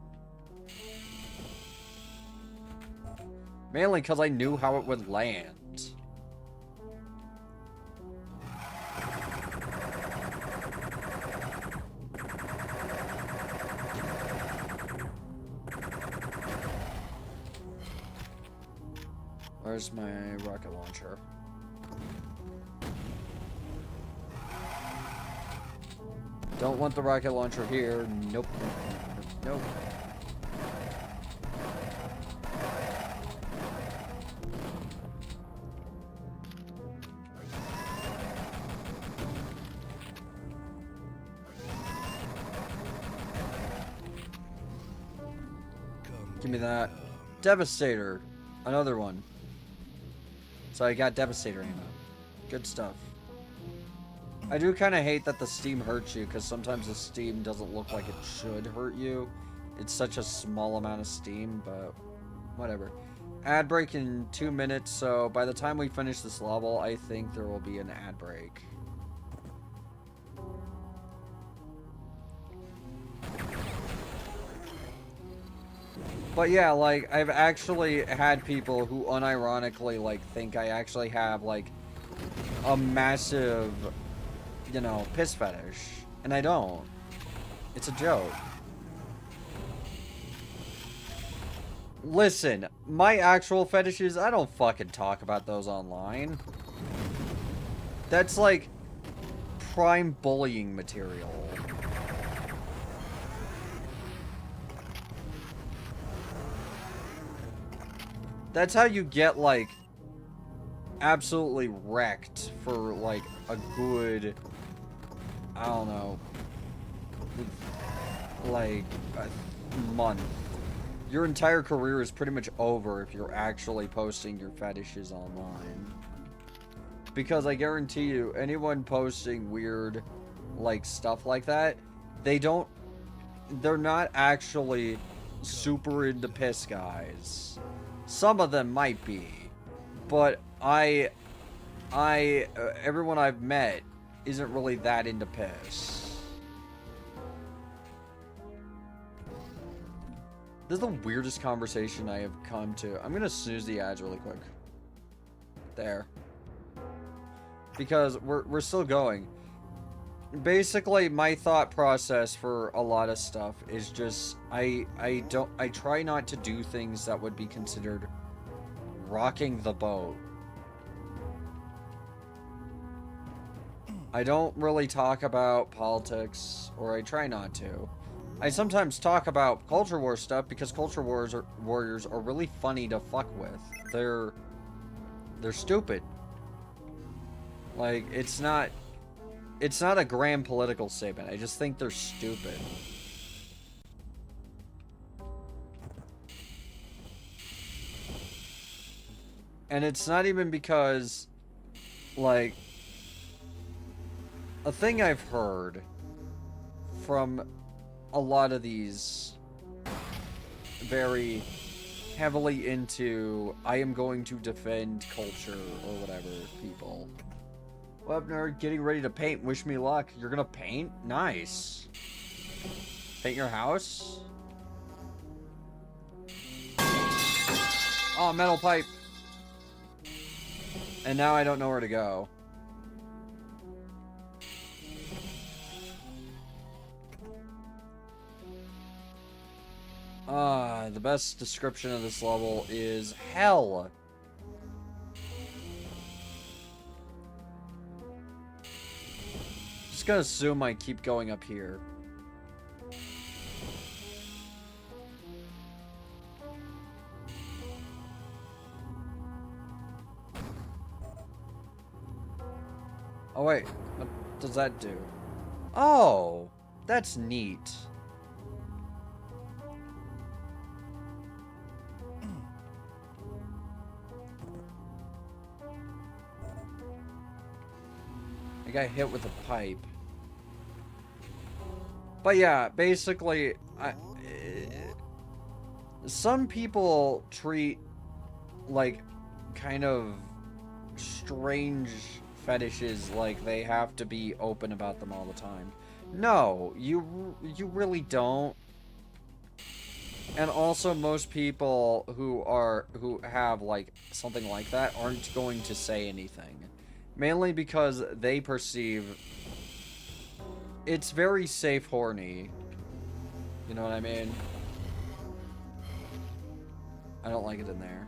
Mainly because I knew how it would land. Where's my rocket launcher? Don't want the rocket launcher here. Nope. Nope. Give me that. Devastator. Another one. So I got Devastator ammo. Good stuff. I do kind of hate that the steam hurts you, because sometimes the steam doesn't look like it should hurt you. It's such a small amount of steam, but whatever. Ad break in 2 minutes, so by the time we finish this level, I think there will be an ad break. But yeah, like, I've actually had people who unironically, like, think I actually have, like, a massive, you know, piss fetish. And I don't. It's a joke. Listen, my actual fetishes, I don't fucking talk about those online. That's, like, prime bullying material. That's how you get, like, absolutely wrecked for, like, a good, I don't know, like, a month. Your entire career is pretty much over if you're actually posting your fetishes online. Because I guarantee you, anyone posting weird, like, stuff like that, they're not actually super into piss guys. Some of them might be, but everyone I've met isn't really that into piss. This is the weirdest conversation I have come to. I'm gonna snooze the ads really quick. There. Because we're still going. Basically, my thought process for a lot of stuff is just I try not to do things that would be considered rocking the boat. I don't really talk about politics, or I try not to. I sometimes talk about culture war stuff because culture warriors are really funny to fuck with. They're stupid. Like, it's not a grand political statement. I just think they're stupid. And it's not even because, like, a thing I've heard from a lot of these very heavily into I am going to defend culture or whatever people. Webner, getting ready to paint. Wish me luck. You're gonna paint? Nice. Paint your house? Oh, metal pipe. And now I don't know where to go. The best description of this level is hell. Just gonna assume I keep going up here. Oh wait, what does that do? Oh, that's neat. I got hit with a pipe. But yeah, basically, some people treat, like, kind of strange fetishes like they have to be open about them all the time. No, you really don't. And also, most people who have like something like that aren't going to say anything, mainly because they perceive it's very safe horny. You know what I mean? I don't like it in there.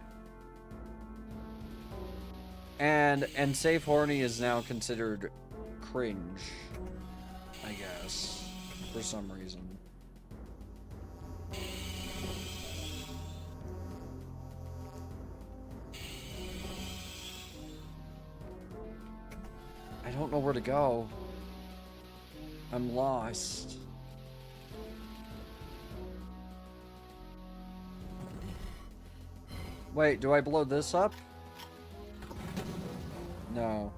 And safe horny is now considered cringe, I guess, for some reason. I don't know where to go. I'm lost. Wait, do I blow this up? No.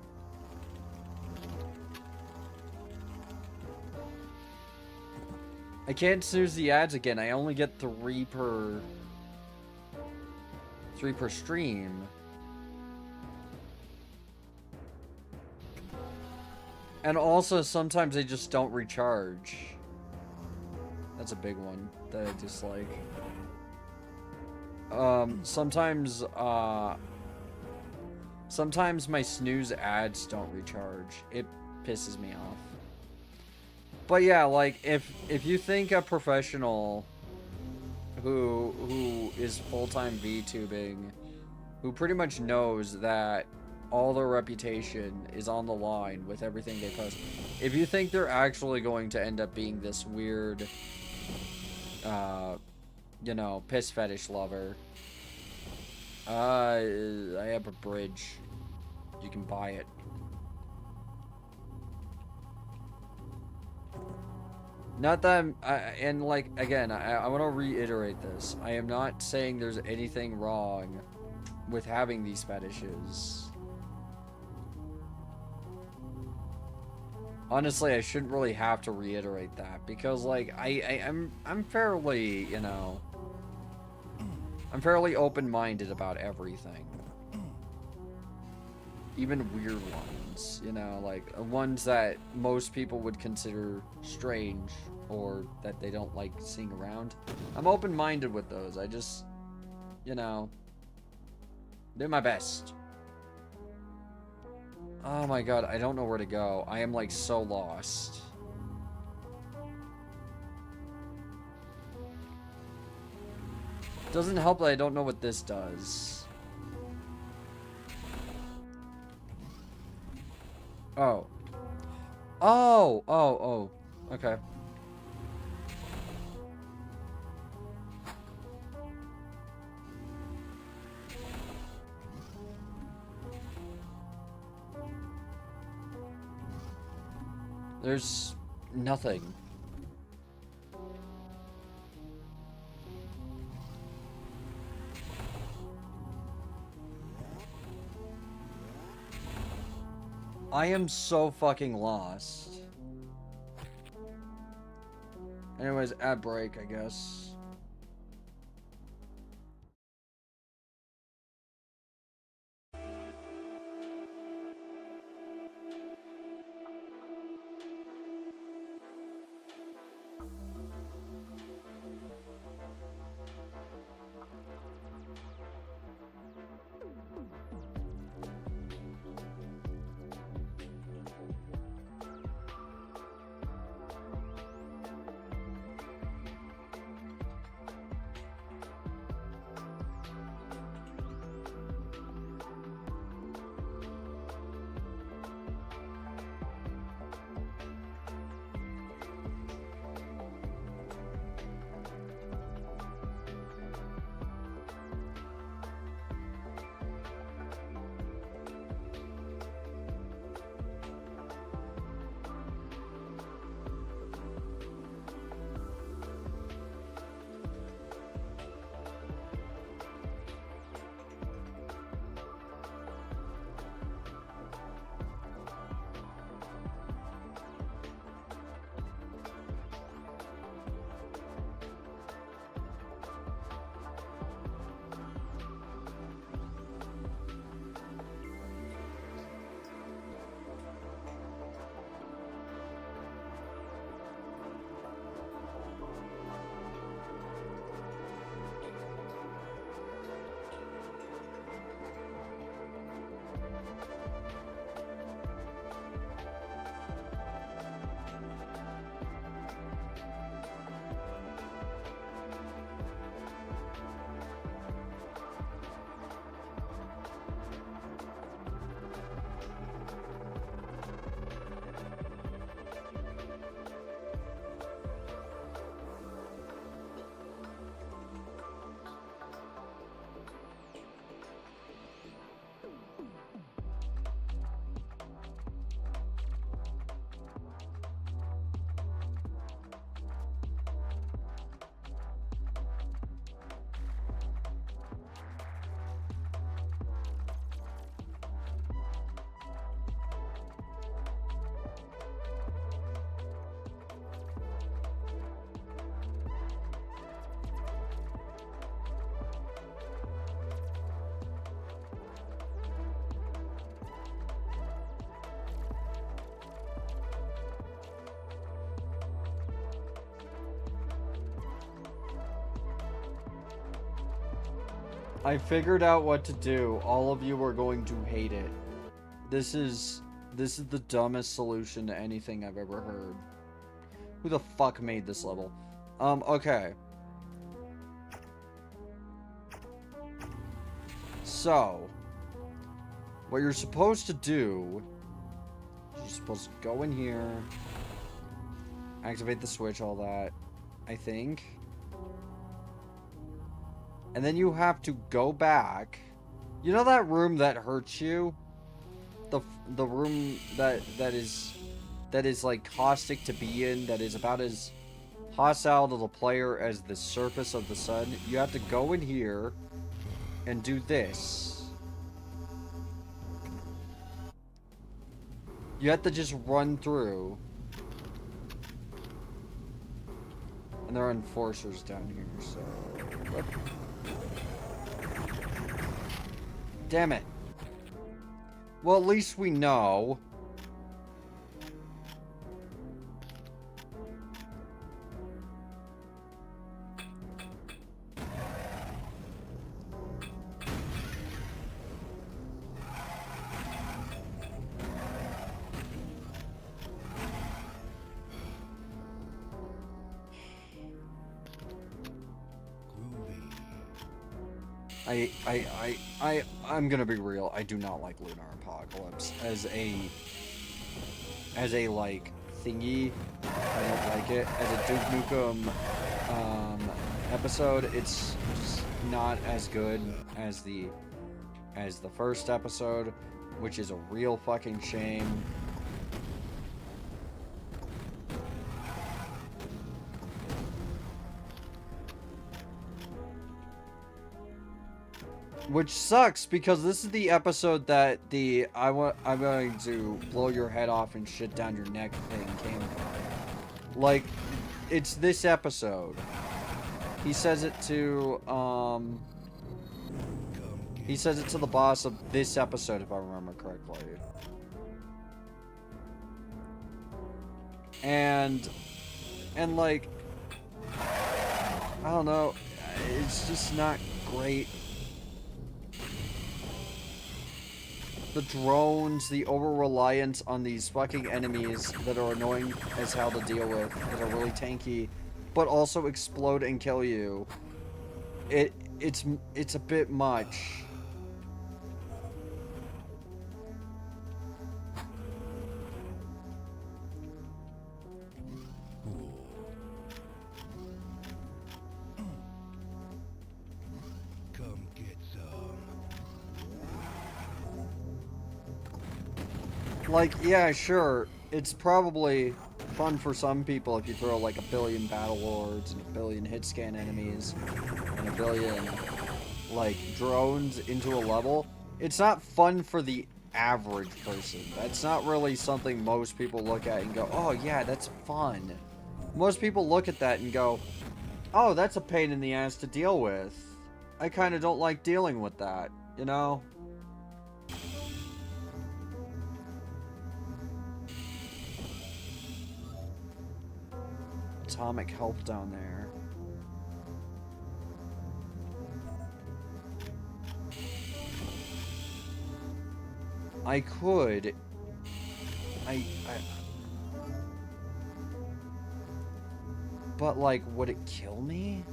I can't snooze the ads again. I only get 3 per stream. And also, sometimes they just don't recharge. That's a big one that I dislike. Sometimes my snooze ads don't recharge. It pisses me off. But yeah, like, if you think a professional who is full-time VTubing, who pretty much knows that all their reputation is on the line with everything they post, if you think they're actually going to end up being this weird, you know, piss fetish lover, I have a bridge. You can buy it. Not that and like, again, I want to reiterate this. I am not saying there's anything wrong with having these fetishes. Honestly, I shouldn't really have to reiterate that, because like I'm fairly, you know, I'm fairly open-minded about everything. Even weird ones, you know, like ones that most people would consider strange or that they don't like seeing around. I'm open-minded with those. I just, you know, do my best. Oh my god, I don't know where to go. I am like so lost. Doesn't help that I don't know what this does. Oh. Oh, oh, oh. Okay. There's nothing. I am so fucking lost. Anyways, ad break, I guess. I figured out what to do. All of you are going to hate it. This is the dumbest solution to anything I've ever heard. Who the fuck made this level? Okay. So, what you're supposed to do, you're supposed to go in here, activate the switch, all that, I think. And then you have to go back. You know that room that hurts you? The room that is like caustic to be in, that is about as hostile to the player as the surface of the sun. You have to go in here and do this. You have to just run through. And there are enforcers down here, so... Whoop. Damn it. Well, at least we know. I'm gonna be real. I do not like Lunar Apocalypse as a like thingy. I don't like it as a Duke Nukem episode. It's just not as good as the first episode, which is a real fucking shame. Which sucks, because this is the episode that I'm going to blow your head off and shit down your neck thing came from. Like, it's this episode. He says it to, he says it to the boss of this episode, if I remember correctly. And like, I don't know, it's just not great. The drones, the over-reliance on these fucking enemies that are annoying as hell to deal with, that are really tanky, but also explode and kill you. It's a bit much. Like, yeah, sure, it's probably fun for some people if you throw like a billion battle lords and a billion hit scan enemies and a billion like drones into a level. It's not fun for the average person. That's not really something most people look at and go, oh yeah, that's fun. Most people look at that and go, oh, that's a pain in the ass to deal with. I kind of don't like dealing with that, you know? Atomic health down there. I could. But, like, would it kill me?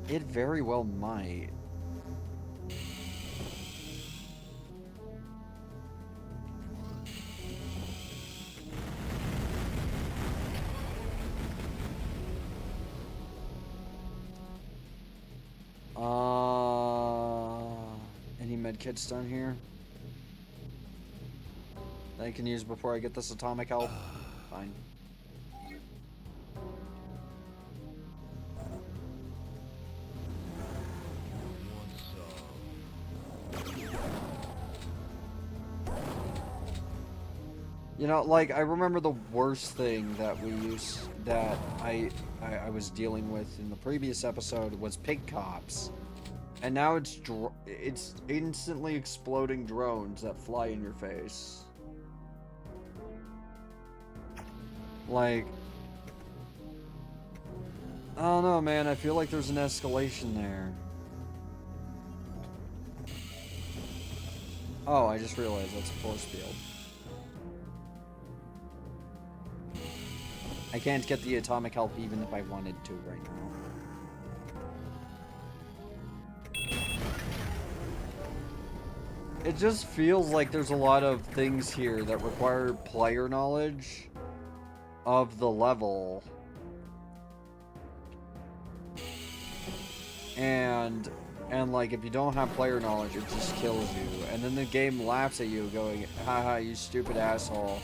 It very well might. Any medkits down here that I can use before I get this atomic health? Fine. You know, like, I remember the worst thing that I was dealing with in the previous episode was pig cops. And now it's instantly exploding drones that fly in your face. Like, I don't know, man. I feel like there's an escalation there. Oh, I just realized that's a force field. I can't get the atomic health even if I wanted to right now. It just feels like there's a lot of things here that require player knowledge of the level. And like, if you don't have player knowledge, it just kills you. And then the game laughs at you going, haha, you stupid asshole.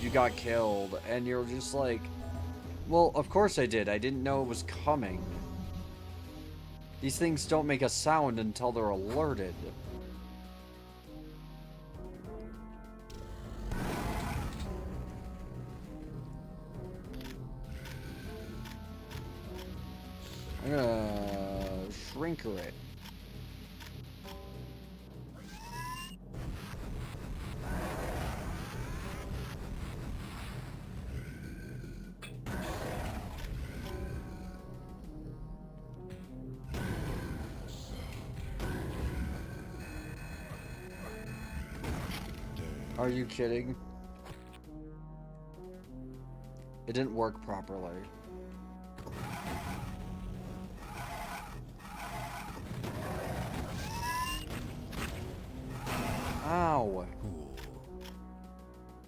You got killed. And you're just like, well, of course I did. I didn't know it was coming. These things don't make a sound until they're alerted. I'm gonna shrinker it. Are you kidding? It didn't work properly. Ow.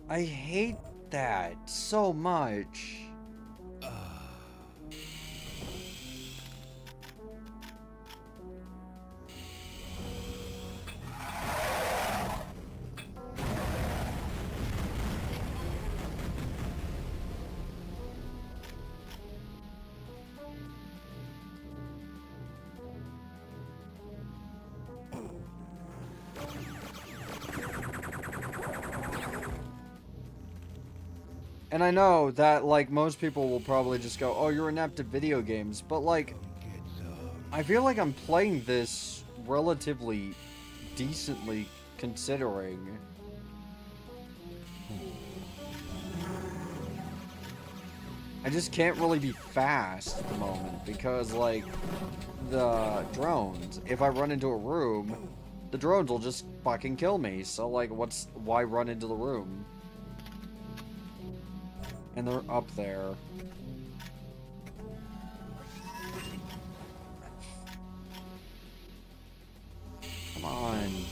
I hate that so much. And I know that, like, most people will probably just go, oh, you're inept at video games. But, like, I feel like I'm playing this relatively decently, considering. I just can't really be fast at the moment because, like, the drones, if I run into a room, the drones will just fucking kill me. So, like, why run into the room? And they're up there. Come on.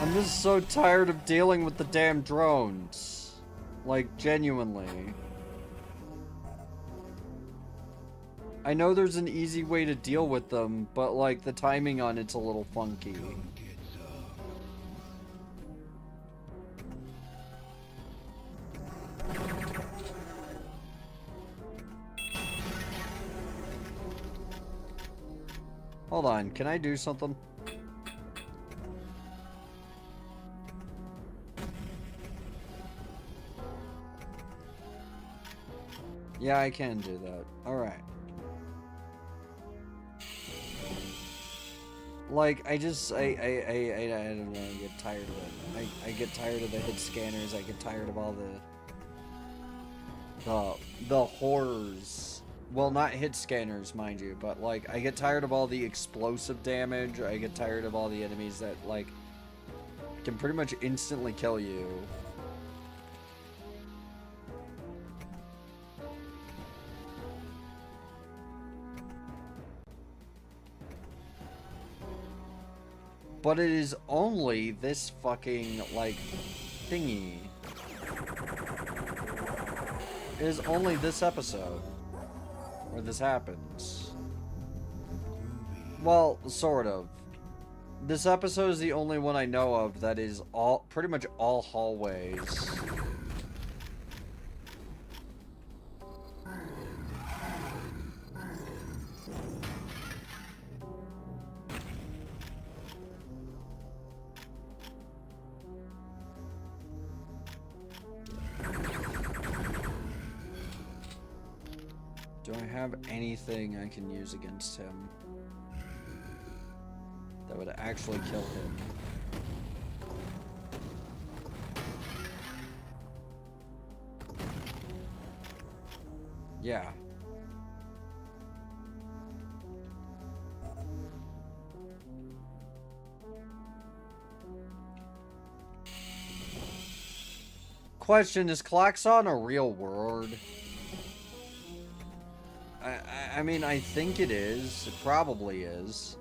I'm just so tired of dealing with the damn drones. Like, genuinely. I know there's an easy way to deal with them, but, like, the timing on it's a little funky. Hold on, can I do something? Yeah, I can do that. Alright. Like, I don't know, I get tired of it. I get tired of the hit scanners, I get tired of all the horrors. Well, not hit scanners, mind you, but, like, I get tired of all the explosive damage, I get tired of all the enemies that, like, can pretty much instantly kill you. But it is only this fucking, like, thingy. It is only this episode where this happens. Well, sort of. This episode is the only one I know of that is pretty much all hallways. Do I have anything I can use against him that would actually kill him? Yeah. Question, is Klaxon a real word? I mean, I think it is. It probably is.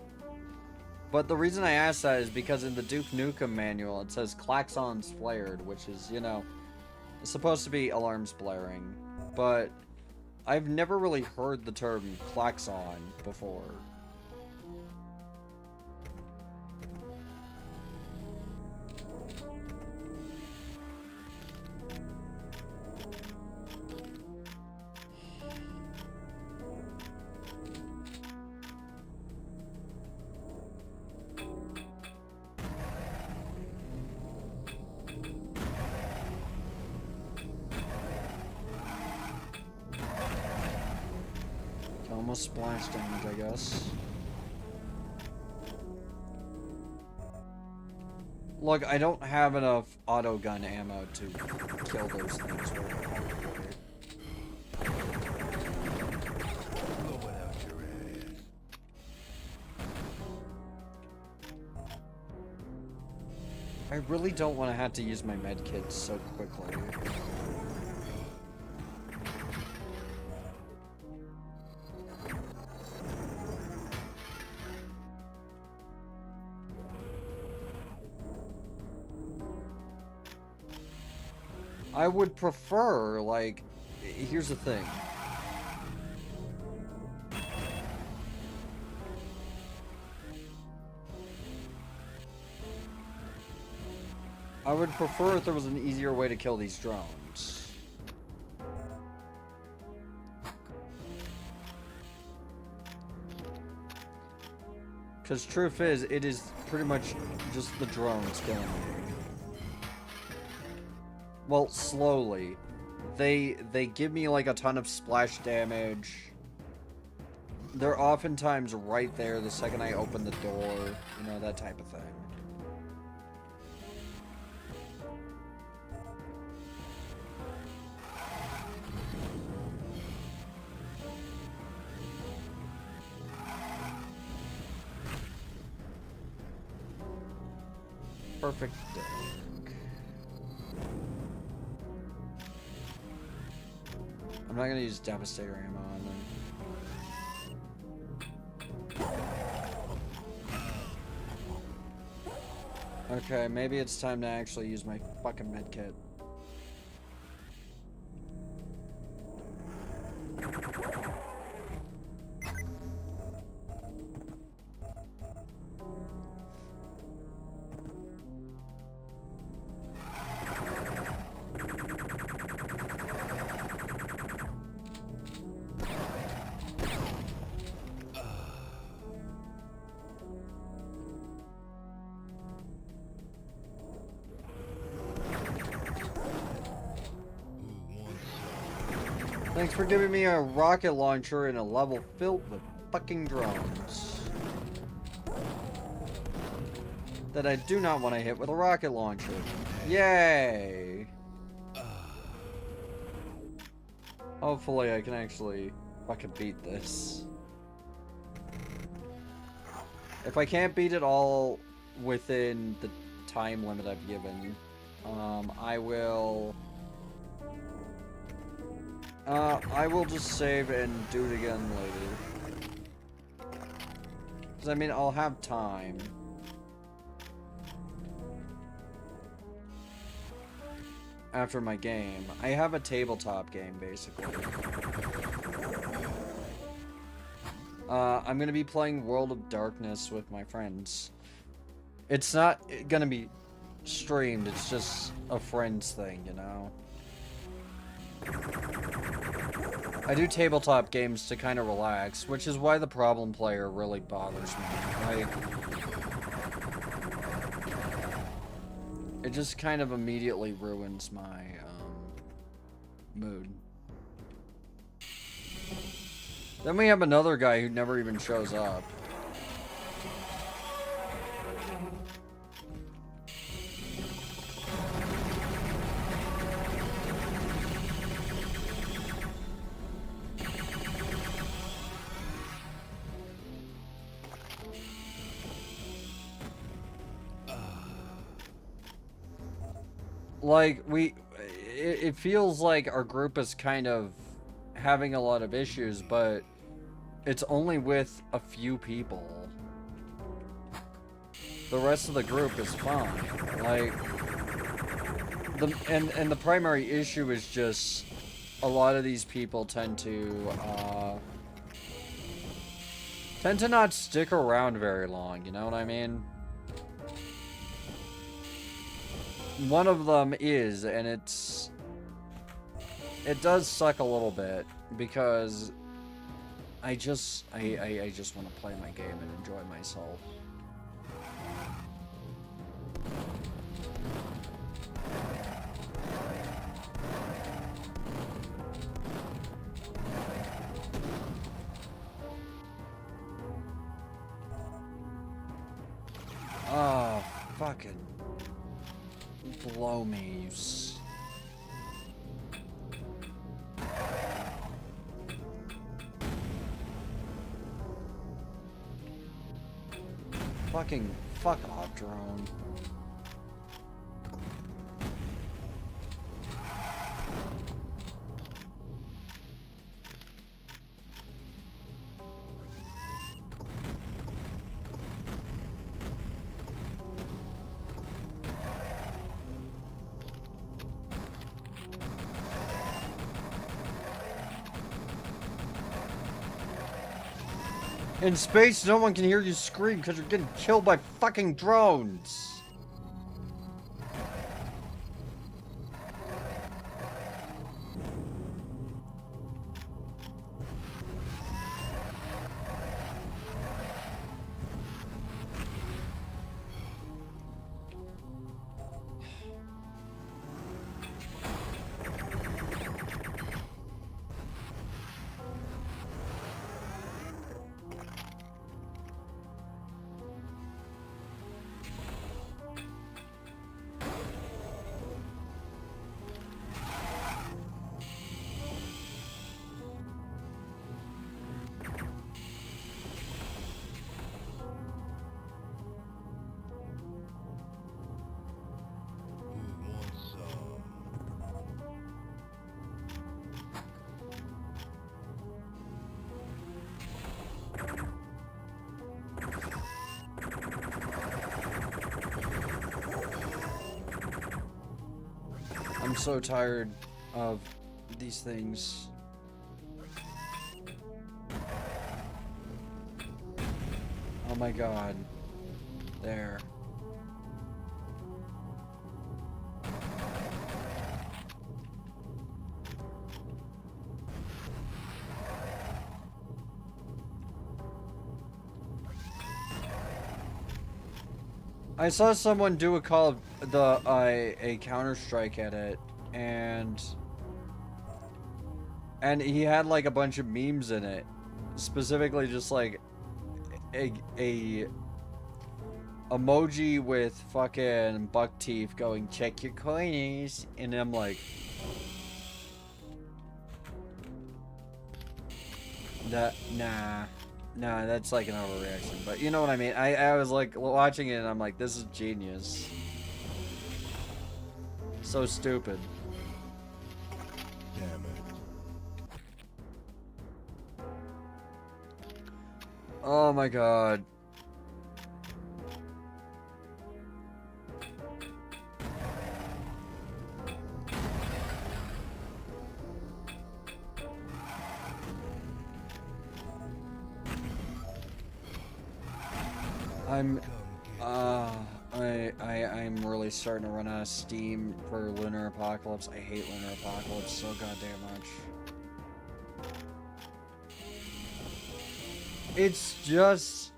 But the reason I ask that is because in the Duke Nukem manual, it says Klaxons flared, which is, you know, it's supposed to be alarms blaring. But I've never really heard the term klaxon before. Almost splash damage, I guess. Look, I don't have enough auto gun ammo to kill those things. I really don't want to have to use my medkits so quickly. I would prefer, like, here's the thing. I would prefer if there was an easier way to kill these drones. Because truth is, it is pretty much just the drones killing me. Well, slowly. They give me like a ton of splash damage. They're oftentimes right there the second I open the door. You know, that type of thing. Perfect deck. I'm not gonna use Devastator ammo on them. Okay, maybe it's time to actually use my fucking medkit. Thanks for giving me a rocket launcher in a level filled with fucking drones. That I do not want to hit with a rocket launcher. Yay! Hopefully I can actually fucking beat this. If I can't beat it all within the time limit I've given, I will just save and do it again later. Because, I mean, I'll have time. After my game. I have a tabletop game, basically. I'm gonna be playing World of Darkness with my friends. It's not gonna be streamed, it's just a friends thing, you know? I do tabletop games to kind of relax, which is why the problem player really bothers me. It just kind of immediately ruins my mood. Then we have another guy who never even shows up. Like, it feels like our group is kind of having a lot of issues, but it's only with a few people. The rest of the group is fine. Like, and the primary issue is just a lot of these people tend to not stick around very long, you know what I mean? One of them is, and it does suck a little bit because I just want to play my game and enjoy myself. Oh, fucking blow me, you fucking fuck off, drone. In space, no one can hear you scream because you're getting killed by fucking drones. I'm so tired of these things. Oh my god. There. I saw someone do a a Counter-Strike at it, and he had like a bunch of memes in it, specifically just like a emoji with fucking buck teeth going, check your coinies, and I'm like, nah, that's like an overreaction, but you know what I mean. I was like watching it and I'm like, this is genius. So stupid. Damn it. Oh my god. I'm really starting to run out of steam for Lunar Apocalypse. I hate Lunar Apocalypse so goddamn much. It's just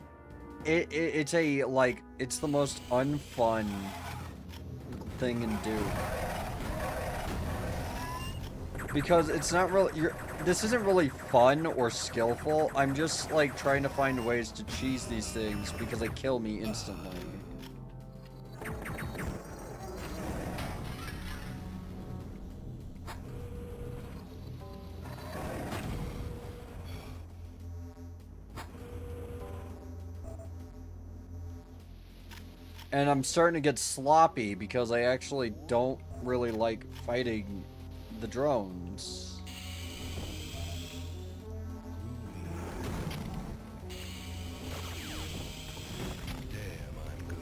it's a like it's the most unfun thing to do. Because it's not really, this isn't really fun or skillful. I'm just, like, trying to find ways to cheese these things because they kill me instantly. And I'm starting to get sloppy because I actually don't really like fighting the drones. Damn, I'm good.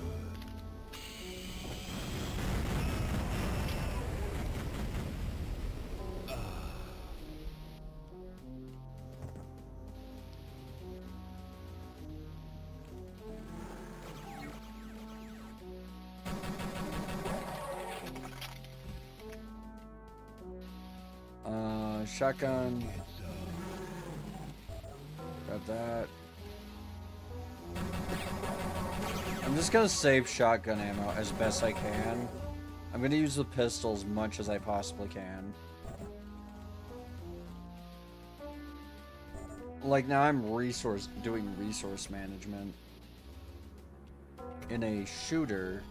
Shotgun. Got that. I'm just gonna save shotgun ammo as best I can. I'm gonna use the pistol as much as I possibly can. Like now I'm doing resource management in a shooter.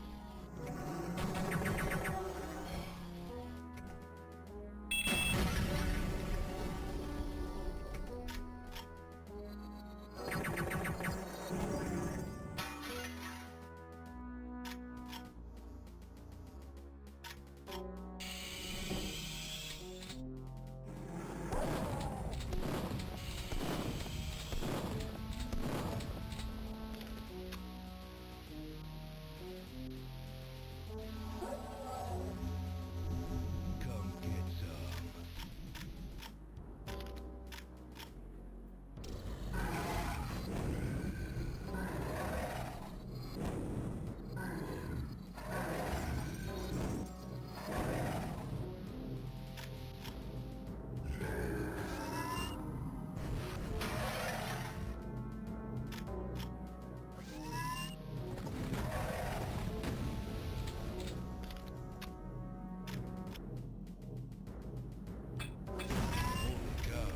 Come get some. Holy cow.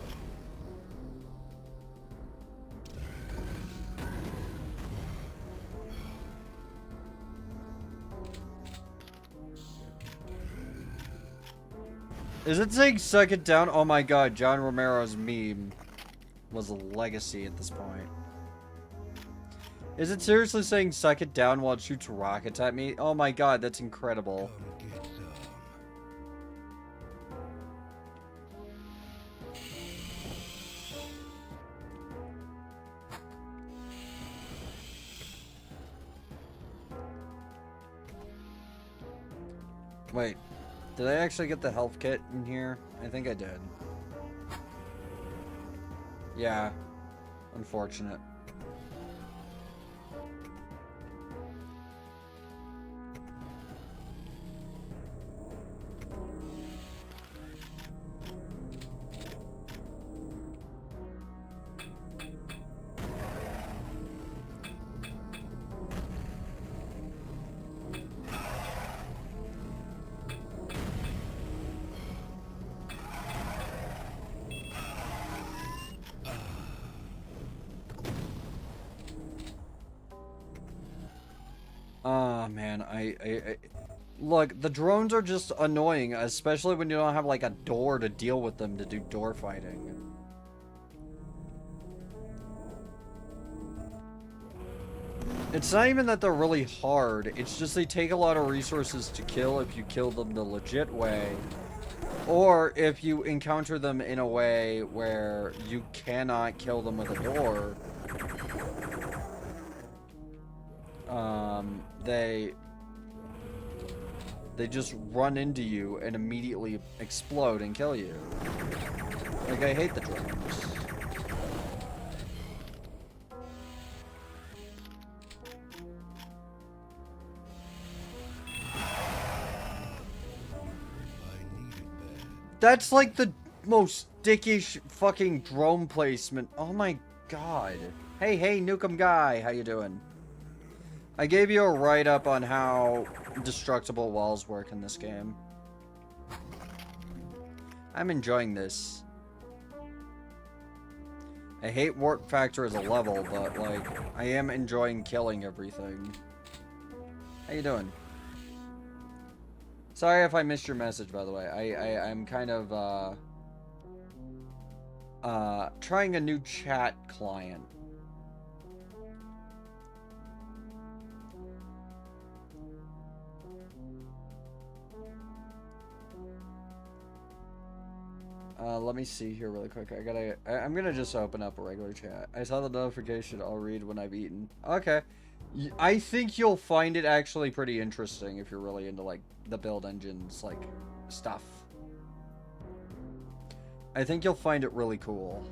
Is it saying suck it down? Oh my god, John Romero's meme was a legacy at this point. Is it seriously saying suck it down while it shoots rockets at me? Oh my god, that's incredible. Come get some. Wait, did I actually get the health kit in here? I think I did. Yeah, unfortunate. Oh man, look, the drones are just annoying, especially when you don't have like a door to deal with them to do door fighting. It's not even that they're really hard, it's just they take a lot of resources to kill if you kill them the legit way. Or if you encounter them in a way where you cannot kill them with a door. They just run into you and immediately explode and kill you. Like, I hate the drones. I needed that. That's like the most dickish fucking drone placement. Oh my god. Hey, Nukem guy, how you doing? I gave you a write-up on how destructible walls work in this game. I'm enjoying this. I hate warp factor as a level, but like I am enjoying killing everything. How you doing? Sorry if I missed your message, by the way. I'm kind of trying a new chat client. Let me see here really quick. I'm gonna just open up a regular chat. I saw the notification. I'll read when I've eaten. Okay. I think you'll find it actually pretty interesting if you're really into, like, the build engines, like, stuff. I think you'll find it really cool.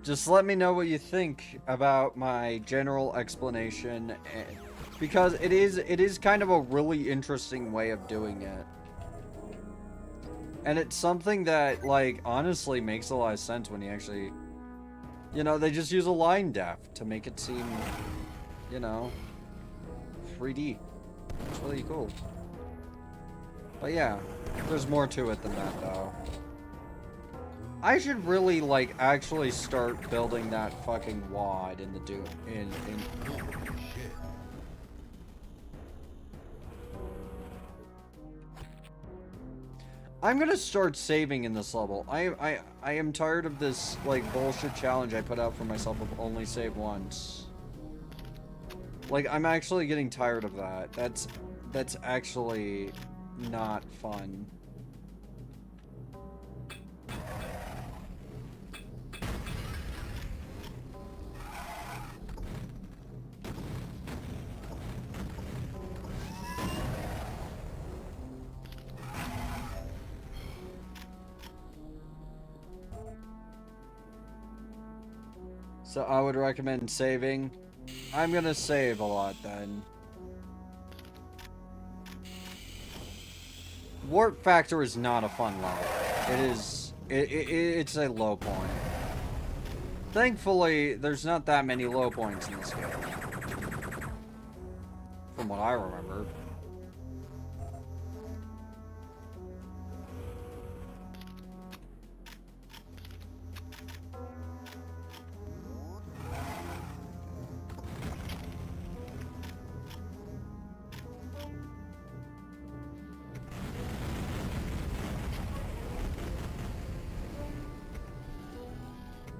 Just let me know what you think about my general explanation, because it is kind of a really interesting way of doing it. And it's something that, like, honestly makes a lot of sense when you actually, you know, they just use a line depth to make it seem, you know, 3D. It's really cool. But yeah, there's more to it than that, though. I should really, like, actually start building that fucking wad in the I'm gonna start saving in this level. I am tired of this, like, bullshit challenge I put out for myself of only save once. Like, I'm actually getting tired of that. That's actually not fun. So I would recommend saving. I'm gonna save a lot then. Warp factor is not a fun level. It is. It's a low point. Thankfully, there's not that many low points in this game, from what I remember.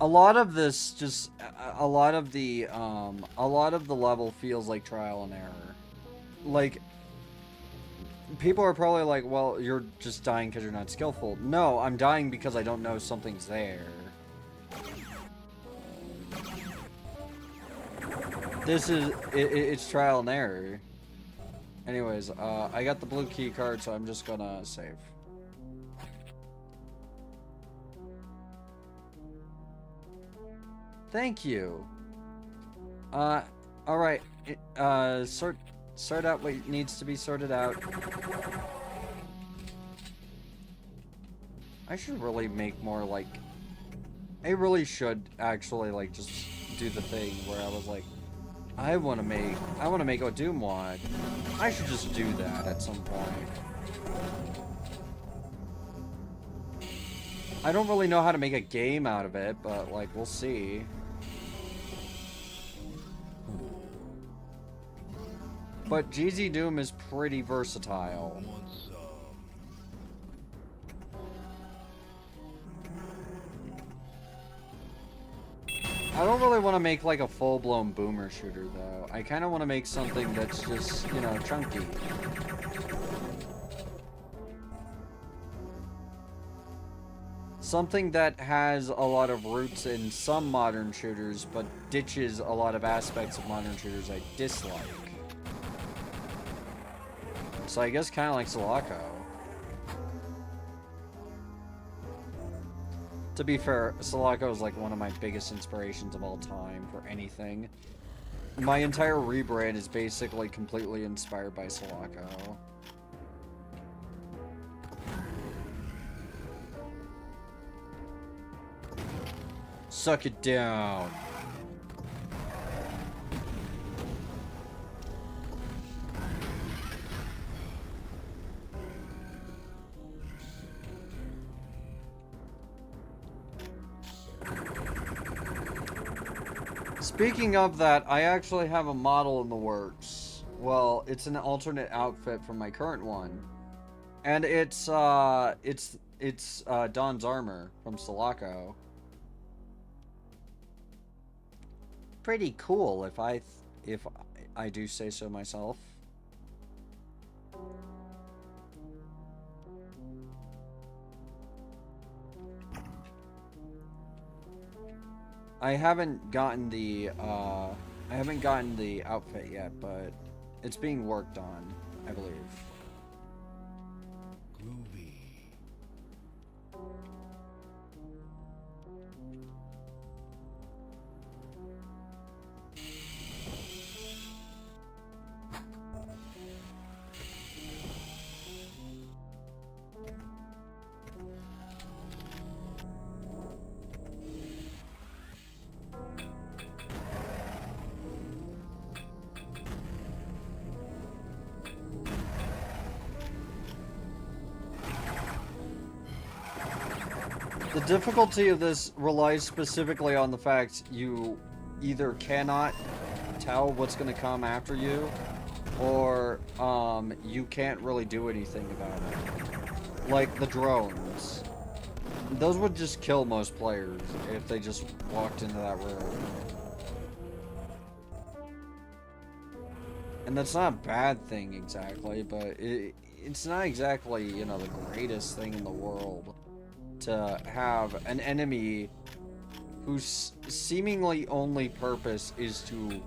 A lot of this just a lot of the level feels like trial and error. Like, people are probably like, well, you're just dying because you're not skillful. No, I'm dying because I don't know something's there. It's trial and error. Anyways, I got the blue key card, so I'm just gonna save. Thank you. Alright. Sort out what needs to be sorted out. I should really make more, like... I really should actually, like, just do the thing where I was like, I wanna make a Doom mod. I should just do that at some point. I don't really know how to make a game out of it, but, like, we'll see. But GZ Doom is pretty versatile. I don't really want to make, like, a full-blown boomer shooter, though. I kind of want to make something that's just, you know, chunky. Something that has a lot of roots in some modern shooters, but ditches a lot of aspects of modern shooters I dislike. So I guess kind of like Sulaco. To be fair, Sulaco is like one of my biggest inspirations of all time for anything. My entire rebrand is basically completely inspired by Sulaco. Suck it down. Speaking of that, I actually have a model in the works. Well, it's an alternate outfit from my current one. And it's Don's armor from Sulaco. Pretty cool if I do say so myself. I haven't gotten the outfit yet, but it's being worked on, I believe. Groovy. The difficulty of this relies specifically on the fact you either cannot tell what's going to come after you, or you can't really do anything about it. Like the drones. Those would just kill most players if they just walked into that room. And that's not a bad thing exactly, but it's not exactly, you know, the greatest thing in the world to have an enemy whose seemingly only purpose is to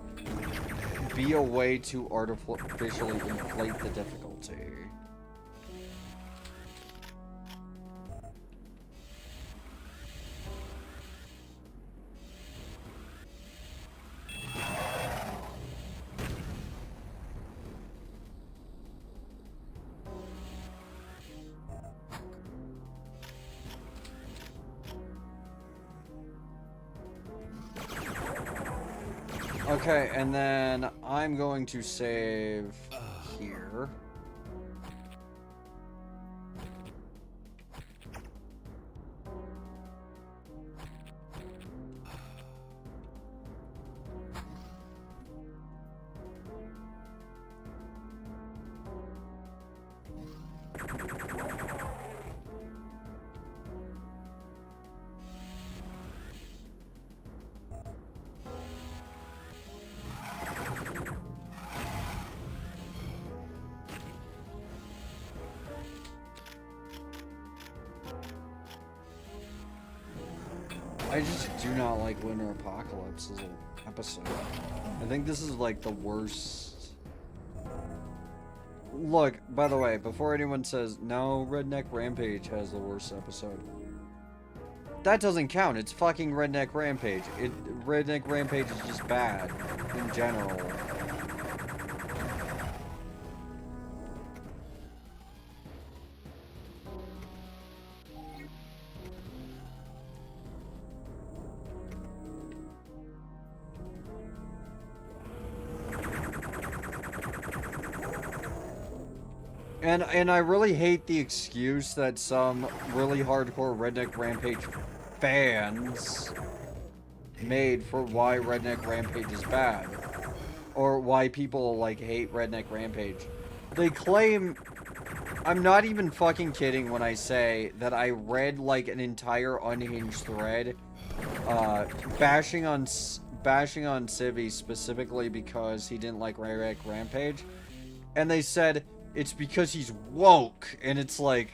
be a way to artificially inflate the difficulty. Okay, and then I'm going to save here. I just do not like Lunar Apocalypse as an episode. I think this is like the worst. Look, by the way, before anyone says, no, Redneck Rampage has the worst episode. That doesn't count. It's fucking Redneck Rampage. Redneck Rampage is just bad in general. And I really hate the excuse that some really hardcore Redneck Rampage fans made for why Redneck Rampage is bad. Or why people, like, hate Redneck Rampage. They claim... I'm not even fucking kidding when I say that I read, like, an entire unhinged thread bashing on Civvy specifically because he didn't like Redneck Rampage. And they said... it's because he's woke, and it's like,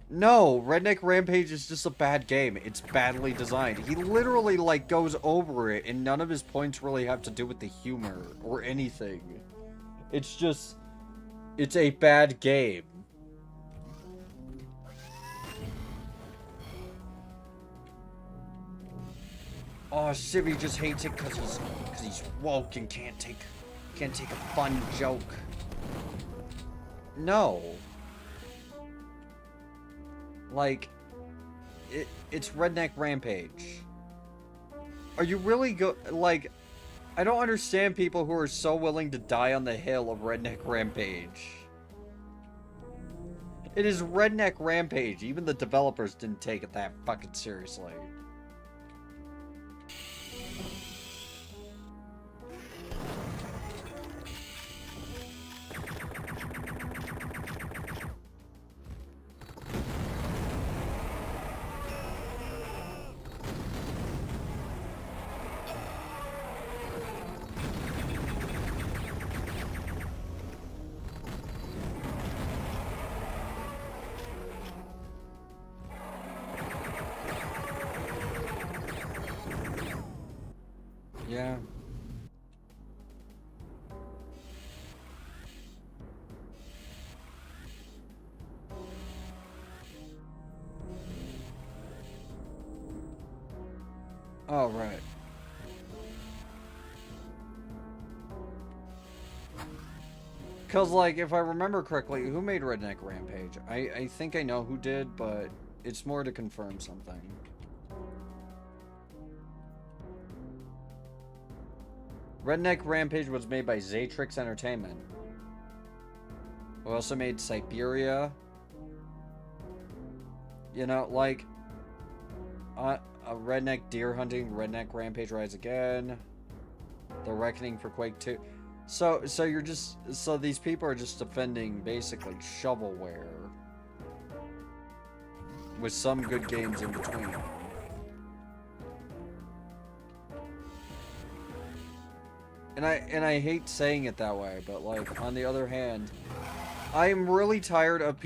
no, Redneck Rampage is just a bad game. It's badly designed. He literally, like, goes over it, and none of his points really have to do with the humor or anything. It's just, It's a bad game. Oh, Civvy just hates it because he's woke and can't take a fun joke. No. Like, it's Redneck Rampage. Are you really like, I don't understand people who are so willing to die on the hill of Redneck Rampage. It is Redneck Rampage. Even the developers didn't take it that fucking seriously. Yeah. Oh, right. Because, like, if I remember correctly, who made Redneck Rampage? I think I know who did, but it's more to confirm something. Redneck Rampage was made by Zatrix Entertainment. We also made Siberia. You know, like, a Redneck Deer Hunting, Redneck Rampage Rise Again, The Reckoning for Quake 2. So you're just, so these people are just defending basically shovelware with some good games in between. And I hate saying it that way, but like, on the other hand, I'm really tired of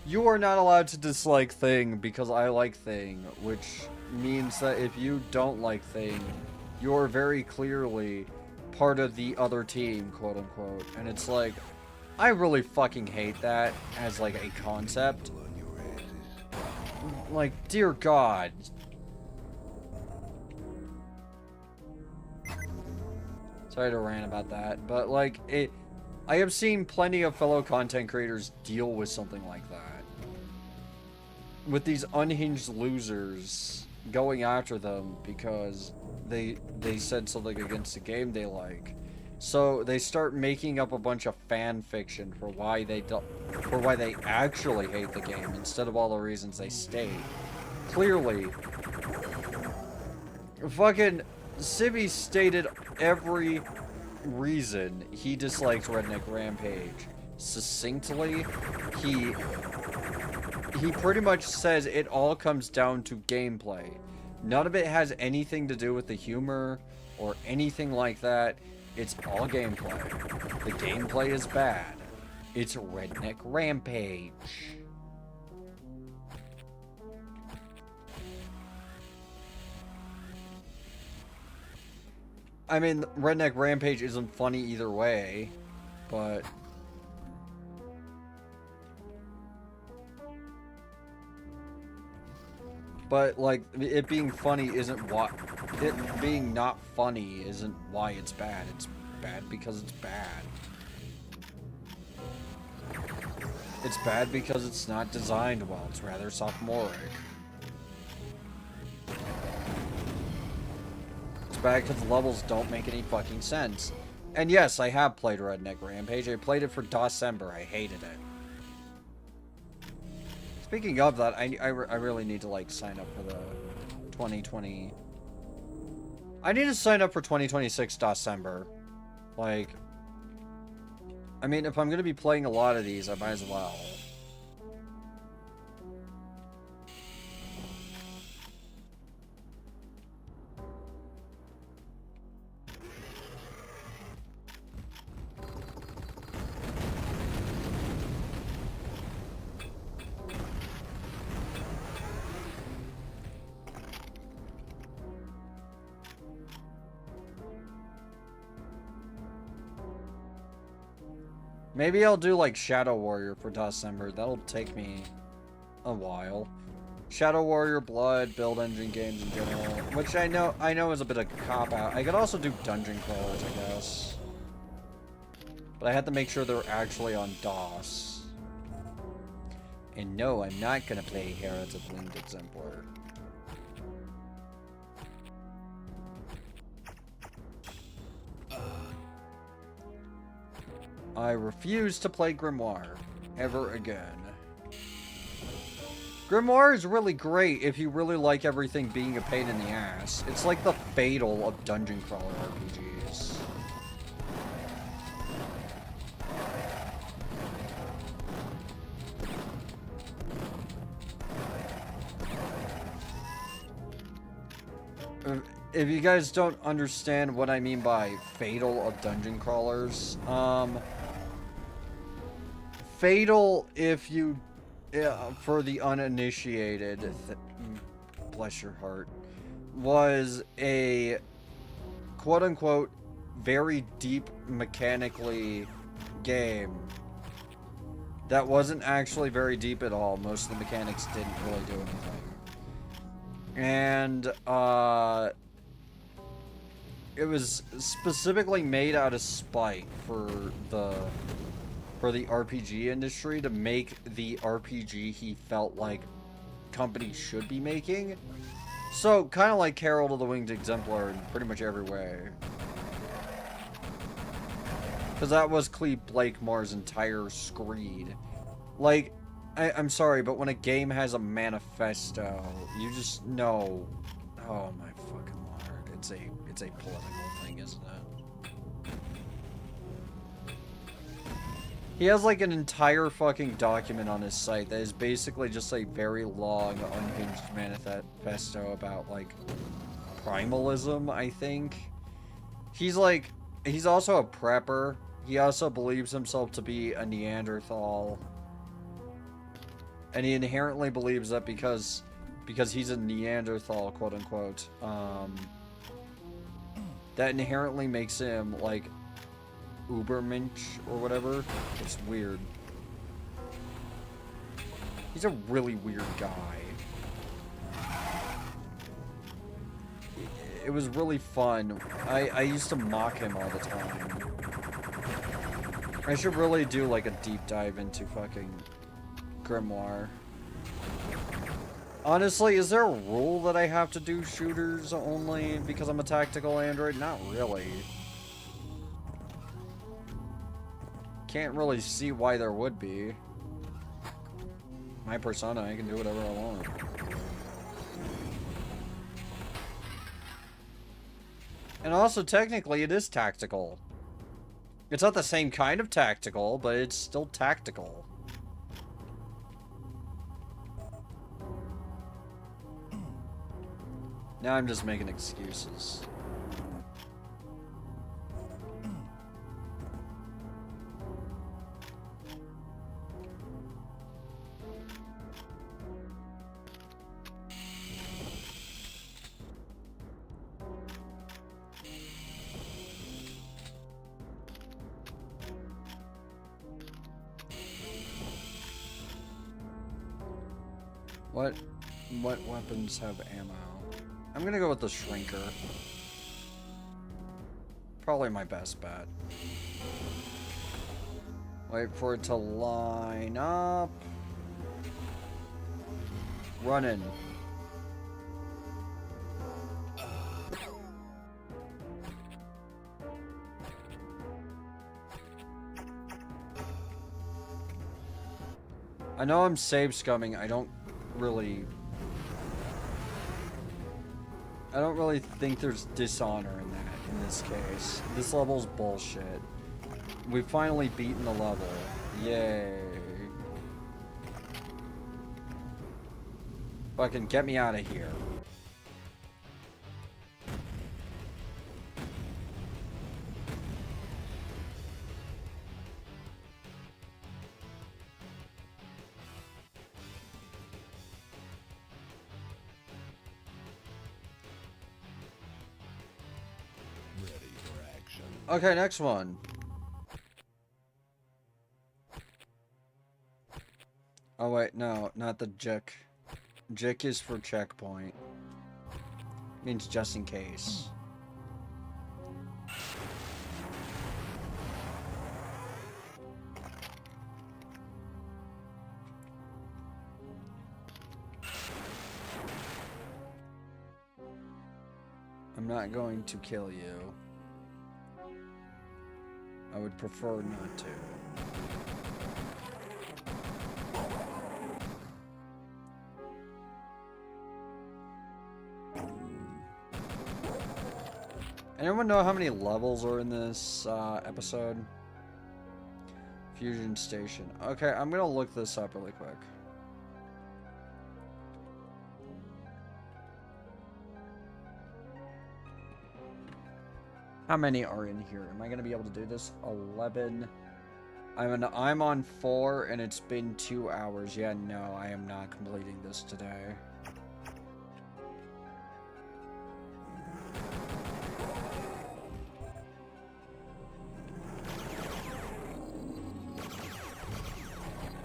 you are not allowed to dislike Thing because I like Thing, which means that if you don't like Thing, you're very clearly part of the other team, quote unquote. And it's like, I really fucking hate that as like a concept. Like, dear God. Sorry to rant about that, but like, I have seen plenty of fellow content creators deal with something like that. With these unhinged losers going after them because they said something against the game they like. So they start making up a bunch of fan fiction for why they actually hate the game instead of all the reasons they state. Clearly, fucking Civvy stated every reason he dislikes Redneck Rampage succinctly. He pretty much says it all comes down to gameplay. None of it has anything to do with the humor or anything like that. It's all gameplay. The gameplay is bad. It's Redneck Rampage. I mean, Redneck Rampage isn't funny either way, but like, it being funny isn't what it being not funny isn't why it's bad. It's bad because it's bad. It's bad because it's not designed well. It's rather sophomoric. It's bad because the levels don't make any fucking sense. And yes, I have played Redneck Rampage. I played it for December. I hated it. Speaking of that, I really need to, like, sign up for the 2020... I need to sign up for 2026 December. Like, I mean, if I'm going to be playing a lot of these, I might as well. Maybe I'll do like Shadow Warrior for December. That'll take me a while. Shadow Warrior, Blood, build engine games in general, which I know is a bit of a cop-out. I could also do dungeon crawlers, I guess. But I had to make sure they're actually on DOS. And no, I'm not gonna play Heralds of Winged Exemplar. I refuse to play Grimoire ever again. Grimoire is really great if you really like everything being a pain in the ass. It's like the Fatal of dungeon crawler RPGs. If you guys don't understand what I mean by Fatal of dungeon crawlers, Fatal, if you, for the uninitiated, bless your heart, was a quote-unquote very deep mechanically game that wasn't actually very deep at all. Most of the mechanics didn't really do anything. And, it was specifically made out of spite for the RPG industry to make the RPG he felt like companies should be making. So, kind of like Herald of the Winged Exemplar in pretty much every way. Because that was Cleve Blakemore's entire screed. Like, I'm sorry, but when a game has a manifesto, you just know... Oh my fucking lord. It's a political thing, isn't it? He has like an entire fucking document on his site that is basically just a very long, unhinged manifesto about like primalism, I think. He's also a prepper. He also believes himself to be a Neanderthal. And he inherently believes that because he's a Neanderthal, quote unquote, that inherently makes him like Ubermensch or whatever. It's weird. He's a really weird guy. It was really fun. I used to mock him all the time. I should really do like a deep dive into fucking Grimoire. Honestly, is there a rule that I have to do shooters only because I'm a tactical android? Not really. Can't really see why there would be. My persona, I can do whatever I want. And also, technically, it is tactical. It's not the same kind of tactical, but it's still tactical. Now I'm just making excuses. What weapons have ammo? I'm gonna go with the Shrinker. Probably my best bet. Wait for it to line up. Running. I know I'm save scumming. I don't really think there's dishonor in that in this case. This level's bullshit. We've finally beaten the level. Yay. Fucking get me out of here. Ready for action. Okay, next one. wait, no, not the jick. Jick is for checkpoint. Means just in case. I'm not going to kill you. I would prefer not to. Anyone know how many levels are in this episode? Fusion Station. Okay, I'm gonna look this up really quick. How many are in here? Am I gonna be able to do this? 11. I'm on 4 and it's been 2 hours. Yeah, no, I am not completing this today.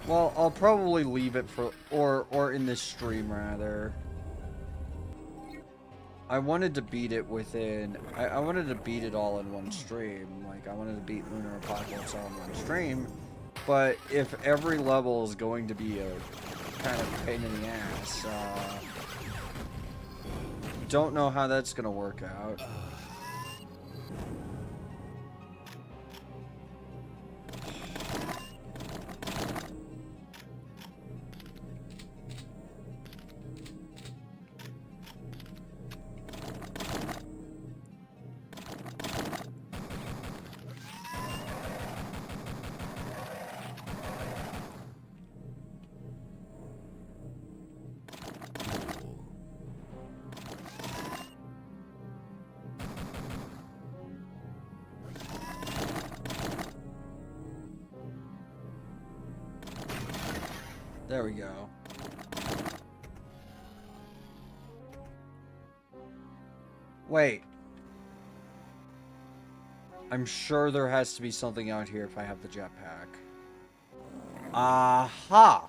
Well, I'll probably leave it for, or in this stream rather. I wanted to beat it within, I wanted to beat it all in one stream. Like, I wanted to beat Lunar Apocalypse all in one stream. But if every level is going to be a kind of pain in the ass, don't know how that's gonna work out. There we go. Wait. I'm sure there has to be something out here if I have the jetpack. Aha!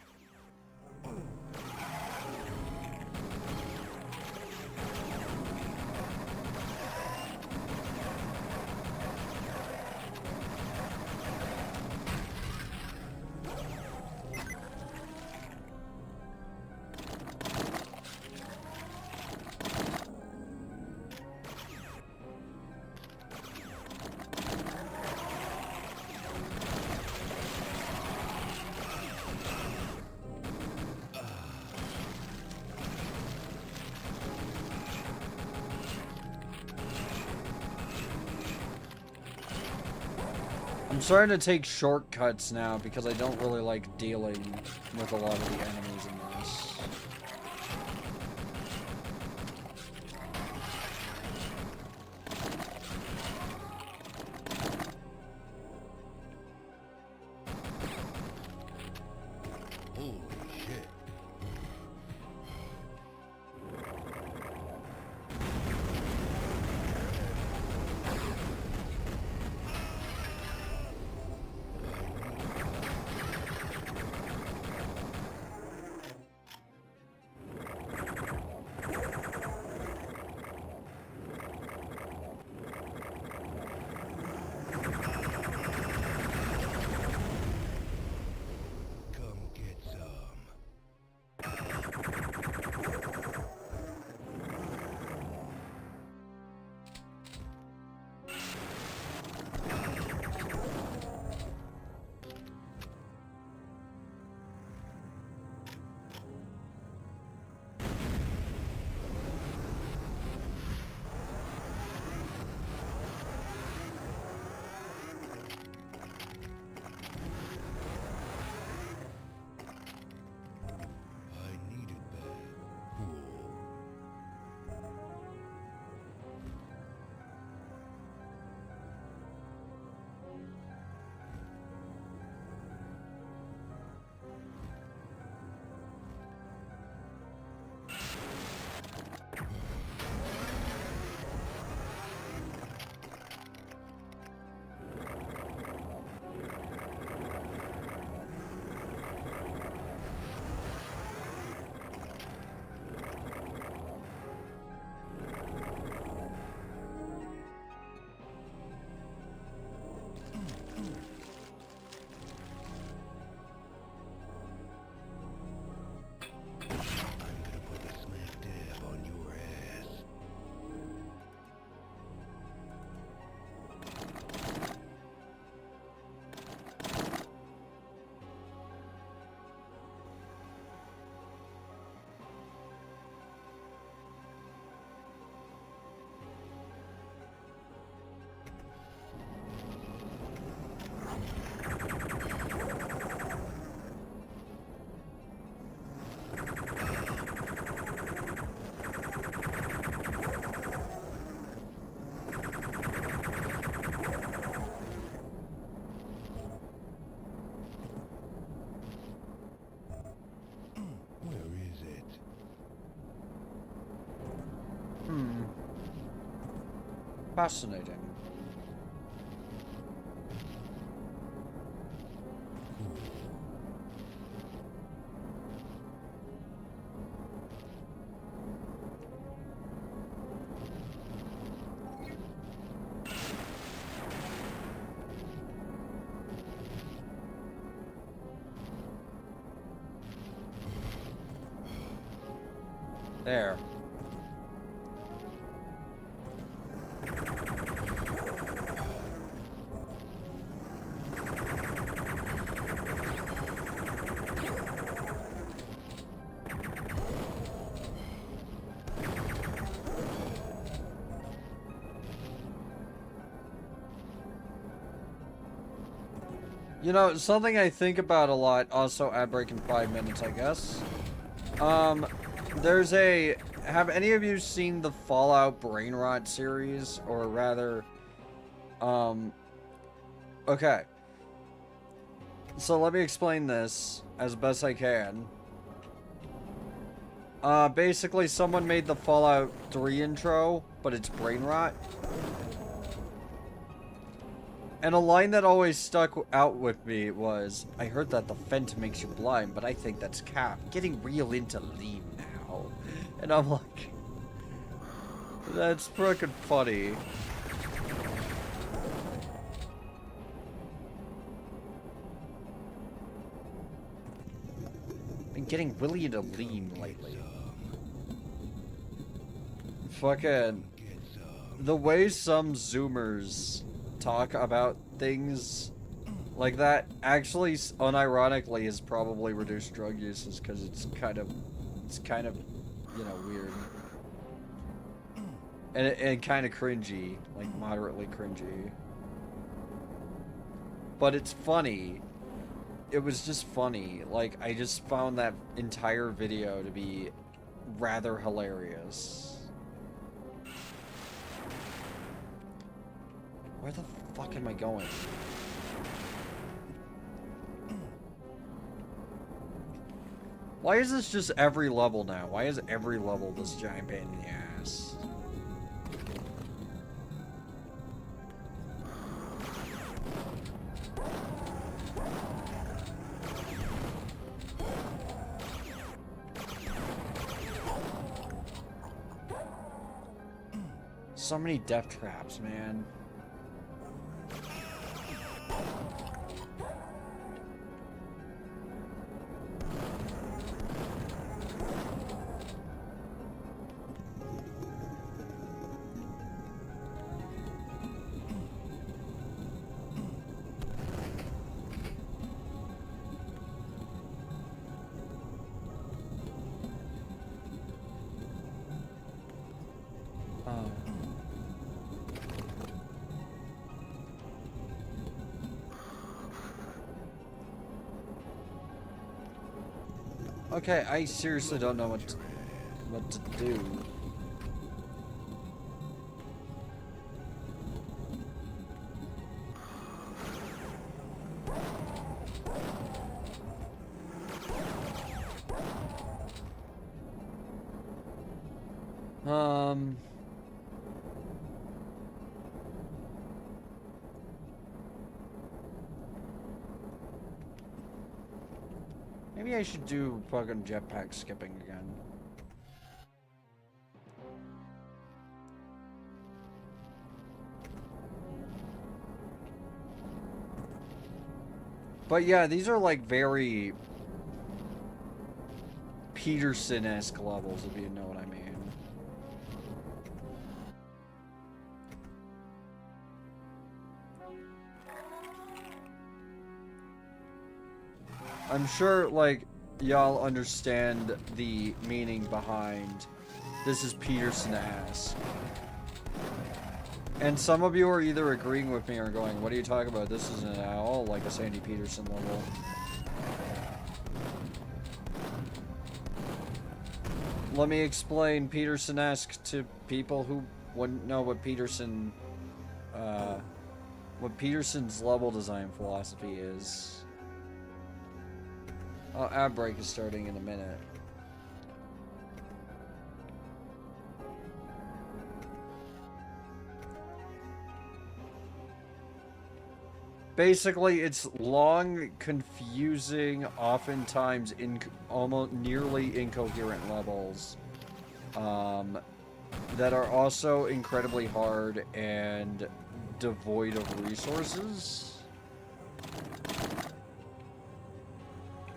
I'm starting to take shortcuts now because I don't really like dealing with a lot of the enemies in this. Holy shit. Hmm. Fascinating. There. You know, something I think about a lot, also ad break in 5 minutes, I guess. There's a... Have any of you seen the Fallout Brain Rot series? Or rather, okay. So let me explain this as best I can. Basically someone made the Fallout 3 intro, but it's Brain Rot. And a line that always stuck out with me was, I heard that the Fent makes you blind, but I think that's cap. Getting real into lean now. And I'm like, that's frickin' funny. Been getting really into lean lately. Fucking, the way some Zoomers talk about things like that actually unironically has probably reduced drug uses because it's kind of you know, weird and kind of cringy, like moderately cringy, but it's funny. It was just funny. Like, I just found that entire video to be rather hilarious. Where the fuck am I going? Why is this just every level now? Why is every level this giant pain in the ass? So many death traps, man. Okay, I seriously don't know what to do. Maybe I should do fucking jetpack skipping again. But yeah, these are like very Peterson-esque levels, if you know what I mean. I'm sure, like, y'all understand the meaning behind this is Peterson-esque. And some of you are either agreeing with me or going, what are you talking about? This isn't at all like a Sandy Peterson level. Let me explain Peterson-esque to people who wouldn't know what Peterson's level design philosophy is. Oh, ad break is starting in a minute. Basically, it's long, confusing, oftentimes almost nearly incoherent levels that are also incredibly hard and devoid of resources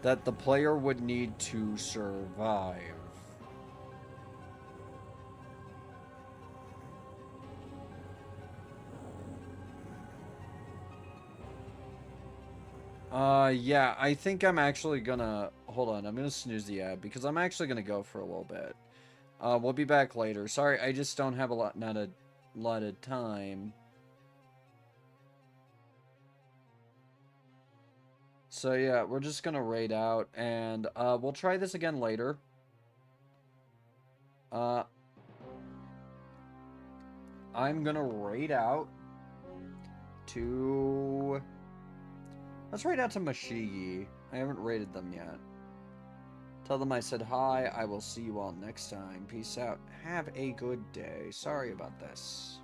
that the player would need to survive. Yeah, I think I'm actually gonna... Hold on, I'm gonna snooze the ad, because I'm actually gonna go for a little bit. We'll be back later. Sorry, I just don't have not a lot of time. So yeah, we're just gonna raid out, and, we'll try this again later. I'm gonna raid out to... Let's raid out to Mashigi. I haven't raided them yet. Tell them I said hi. I will see you all next time. Peace out. Have a good day. Sorry about this.